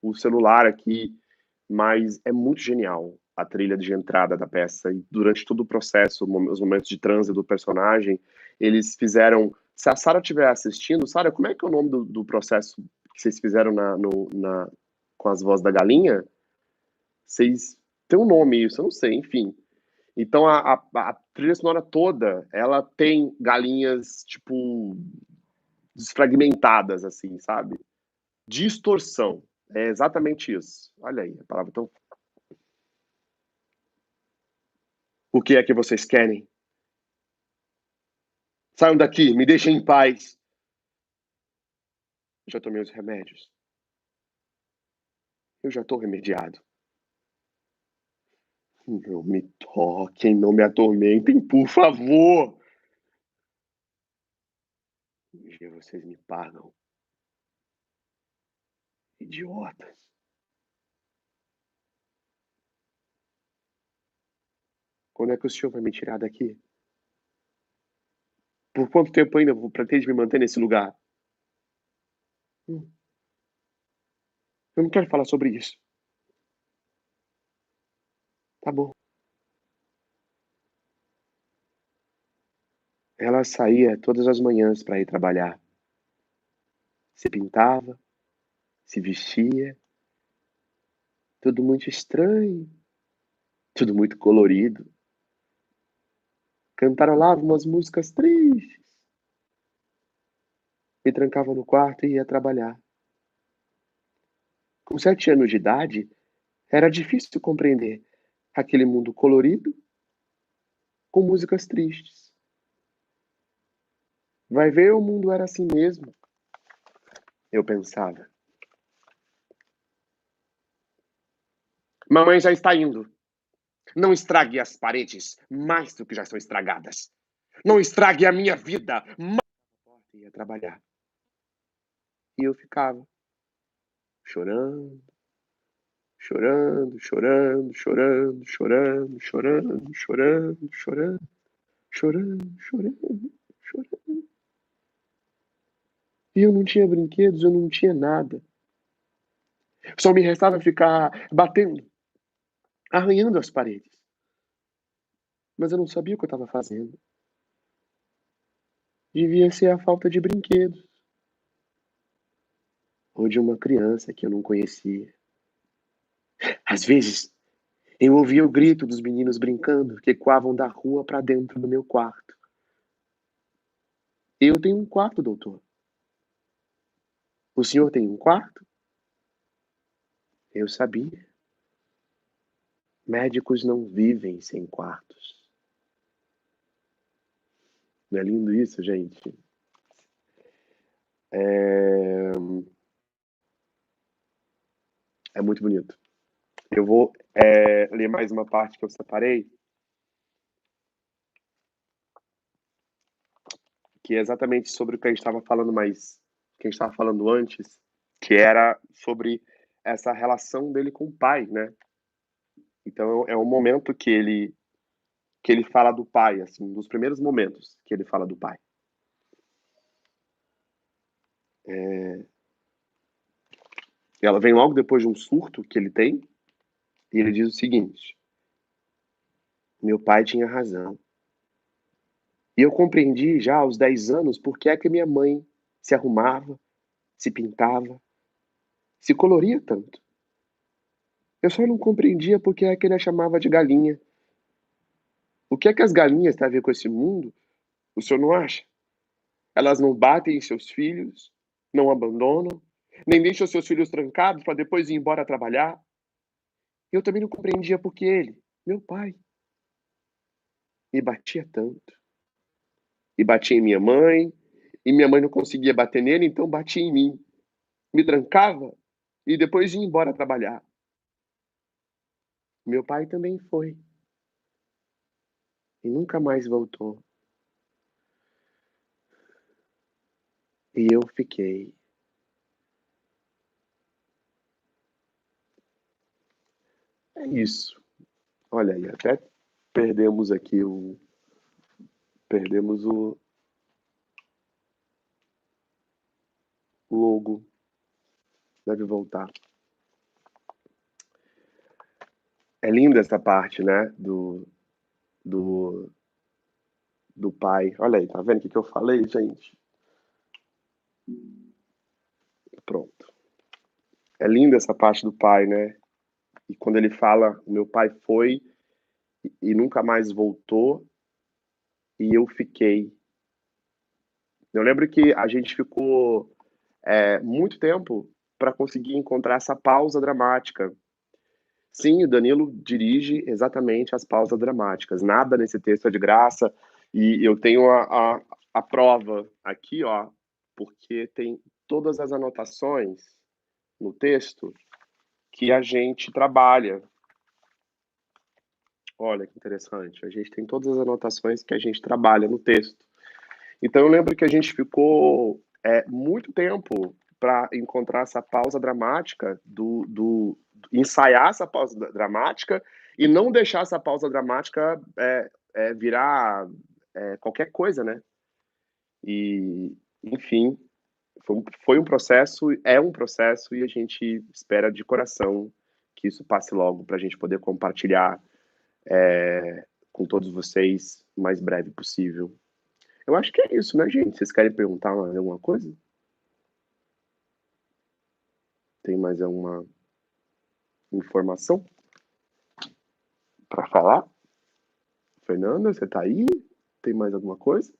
o celular aqui, mas é muito genial a trilha de entrada da peça. E durante todo o processo, os momentos de transe do personagem, eles fizeram. Se a Sarah estiver assistindo, Sarah, como é que é o nome do processo que vocês fizeram com as vozes da galinha? Vocês. Tem um nome isso, eu não sei, enfim. Então a trilha sonora toda, ela tem galinhas, tipo, desfragmentadas, assim, sabe? Distorção. É exatamente isso. Olha aí, a palavra tão. O que é que vocês querem? Saiam daqui, me deixem em paz. Já tomei os remédios. Eu já estou remediado. Não me toquem, não me atormentem, por favor. vocês me pagam. Idiotas. Quando é que o senhor vai me tirar daqui? Por quanto tempo ainda pretende me manter nesse lugar? Hum, eu não quero falar sobre isso. Tá bom. Ela saía todas as manhãs para ir trabalhar. Se pintava, se vestia, tudo muito estranho, tudo muito colorido. Cantarolava umas músicas tristes. Me trancava no quarto e ia trabalhar. Com 7 anos de idade, era difícil compreender aquele mundo colorido com músicas tristes. Vai ver, o mundo era assim mesmo, eu pensava. Mamãe já está indo. Não estrague as paredes mais do que já estão estragadas. Não estrague a minha vida. Ia trabalhar. E eu ficava chorando, chorando, chorando, chorando, chorando, chorando, chorando, chorando, chorando, chorando, chorando. E eu não tinha brinquedos, eu não tinha nada. Só me restava ficar batendo, arranhando as paredes. Mas eu não sabia o que eu estava fazendo. Devia ser a falta de brinquedos. Ou de uma criança que eu não conhecia. Às vezes, eu ouvia o grito dos meninos brincando que ecoavam da rua para dentro do meu quarto. Eu tenho um quarto, doutor. O senhor tem um quarto? Eu sabia. Médicos não vivem sem quartos. Não é lindo isso, gente? É, é muito bonito. Eu vou ler mais uma parte que eu separei, que é exatamente sobre o que a gente estava falando que a gente estava falando antes, que era sobre essa relação dele com o pai, né? Então é um momento que ele fala do pai, assim, um dos primeiros momentos que ele fala do pai. Ela vem logo depois de um surto que ele tem, e ele diz o seguinte: meu pai tinha razão. E eu compreendi já aos 10 anos por que é que minha mãe se arrumava, se pintava, se coloria tanto. Eu só não compreendia por que é que ele a chamava de galinha. O que é que as galinhas têm a ver com esse mundo? O senhor não acha? Elas não batem em seus filhos, não abandonam, nem deixam seus filhos trancados para depois ir embora trabalhar. Eu também não compreendia por que ele, meu pai, me batia tanto. E batia em minha mãe, e minha mãe não conseguia bater nele, então batia em mim. Me trancava e depois ia embora trabalhar. Meu pai também foi. E nunca mais voltou. E eu fiquei. É isso. Olha aí, até perdemos aqui o. Perdemos o logo. Deve voltar. É linda essa parte, né? Do, do pai. Olha aí, tá vendo o que eu falei, gente? Pronto. É linda essa parte do pai, né? E quando ele fala, o meu pai foi e nunca mais voltou, e eu fiquei. Eu lembro que a gente ficou muito tempo para conseguir encontrar essa pausa dramática. Sim, o Danilo dirige exatamente as pausas dramáticas. Nada nesse texto é de graça. E eu tenho a prova aqui, ó, porque tem todas as anotações no texto que a gente trabalha. Olha que interessante. A gente tem todas as anotações que a gente trabalha no texto. Então eu lembro que a gente ficou muito tempo para encontrar essa pausa dramática ensaiar essa pausa dramática e não deixar essa pausa dramática virar qualquer coisa, né? E, enfim, foi um processo, é um processo e a gente espera de coração que isso passe logo para a gente poder compartilhar com todos vocês o mais breve possível. Eu acho que é isso, né, gente? Vocês querem perguntar mais alguma coisa? Tem mais alguma informação para falar? Fernanda, você tá aí? Tem mais alguma coisa?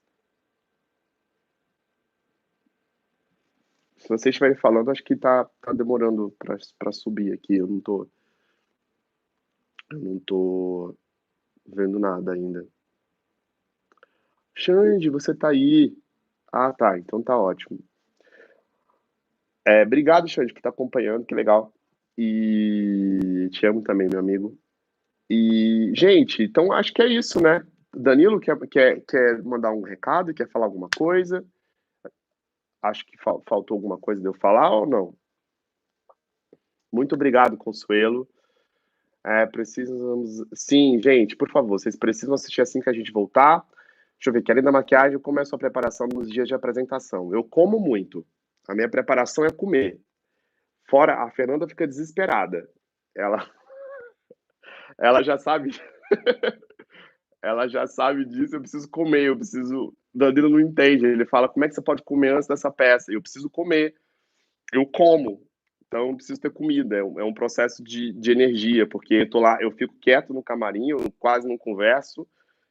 Se vocês estiverem falando, acho que tá demorando para subir aqui. Eu não tô vendo nada ainda. Xande, você tá aí? Ah, tá. Então tá ótimo. Obrigado, Xande, por estar acompanhando. Que legal. E te amo também, meu amigo. E, gente, então acho que é isso, né? Danilo quer mandar um recado? Quer falar alguma coisa? Acho que faltou alguma coisa de eu falar ou não? Muito obrigado, Consuelo. Precisamos. Sim, gente, por favor, vocês precisam assistir assim que a gente voltar. Deixa eu ver, que além da maquiagem, eu começo a preparação nos dias de apresentação. Eu como muito. A minha preparação é comer. Fora, a Fernanda fica desesperada. Ela, ela já sabe, ela já sabe disso. Eu preciso comer, eu preciso. Danilo não entende. Ele fala: como é que você pode comer antes dessa peça? Eu preciso comer. Eu como. Então, eu preciso ter comida. É um processo de energia, porque eu tô lá, eu fico quieto no camarim, eu quase não converso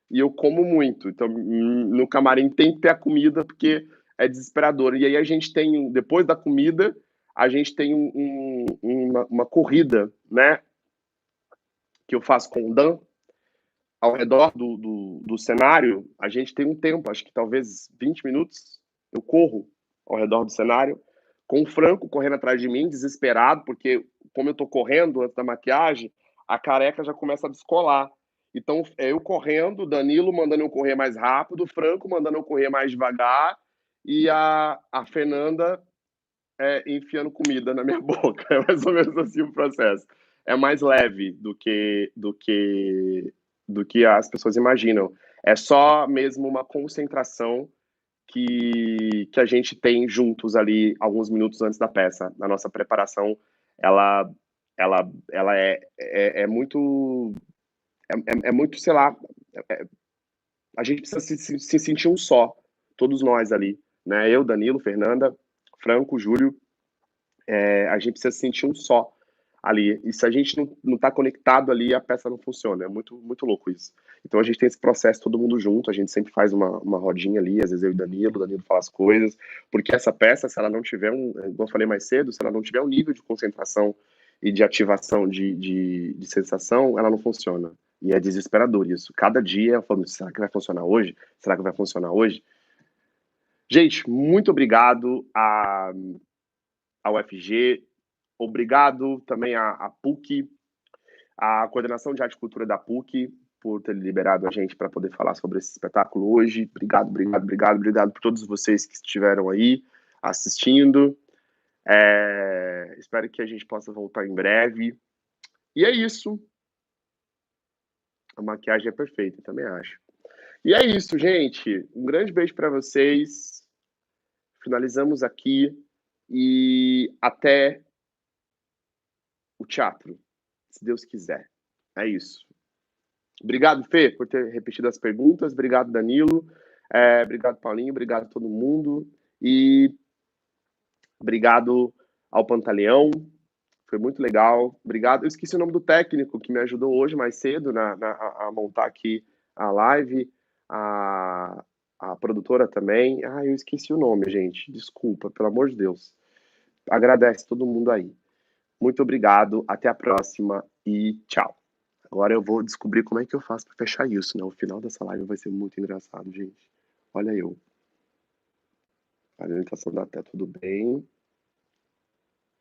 e eu como muito. Então, no camarim tem que ter a comida, porque é desesperador. E aí a gente tem, depois da comida, a gente tem uma corrida, né? Que eu faço com o Dan, ao redor do cenário. A gente tem um tempo, acho que talvez 20 minutos, eu corro ao redor do cenário, com o Franco correndo atrás de mim, desesperado, porque como eu tô correndo antes da maquiagem, a careca já começa a descolar. Então, eu correndo, Danilo mandando eu correr mais rápido, o Franco mandando eu correr mais devagar, e a Fernanda enfiando comida na minha boca. É mais ou menos assim o processo. É mais leve do que as pessoas imaginam. É só mesmo uma concentração que a gente tem juntos ali alguns minutos antes da peça. A nossa preparação, ela, ela é muito, é muito, sei lá, a gente precisa se sentir um só, todos nós ali, né? Eu, Danilo, Fernanda, Franco, Júlio, a gente precisa se sentir um só ali. E se a gente não tá conectado ali, a peça não funciona. É muito, muito louco isso. Então a gente tem esse processo todo mundo junto, a gente sempre faz uma rodinha ali, às vezes eu e o Danilo fala as coisas, porque essa peça, se ela não tiver como eu falei mais cedo, se ela não tiver um nível de concentração e de ativação de sensação, ela não funciona. E é desesperador isso. Cada dia eu falo, será que vai funcionar hoje? Será que vai funcionar hoje? Gente, muito obrigado a UFG, obrigado também à PUC, à Coordenação de Arte e Cultura da PUC, por ter liberado a gente para poder falar sobre esse espetáculo hoje. Obrigado, obrigado, obrigado, obrigado por todos vocês que estiveram aí assistindo. Espero que a gente possa voltar em breve. E é isso. A maquiagem é perfeita, também acho. E é isso, gente. Um grande beijo para vocês. Finalizamos aqui e até o teatro, se Deus quiser. É isso. Obrigado, Fê, por ter repetido as perguntas. Obrigado, Danilo. Obrigado, Paulinho. Obrigado a todo mundo. E obrigado ao Pantaleão. Foi muito legal. Obrigado. Eu esqueci o nome do técnico que me ajudou hoje mais cedo a montar aqui a live. A produtora também. Eu esqueci o nome, gente. Desculpa, pelo amor de Deus. Agradece todo mundo aí. Muito obrigado. Até a próxima e tchau. Agora eu vou descobrir como é que eu faço para fechar isso, né? O final dessa live vai ser muito engraçado, gente. Olha eu. A alimentação da Té, tudo bem.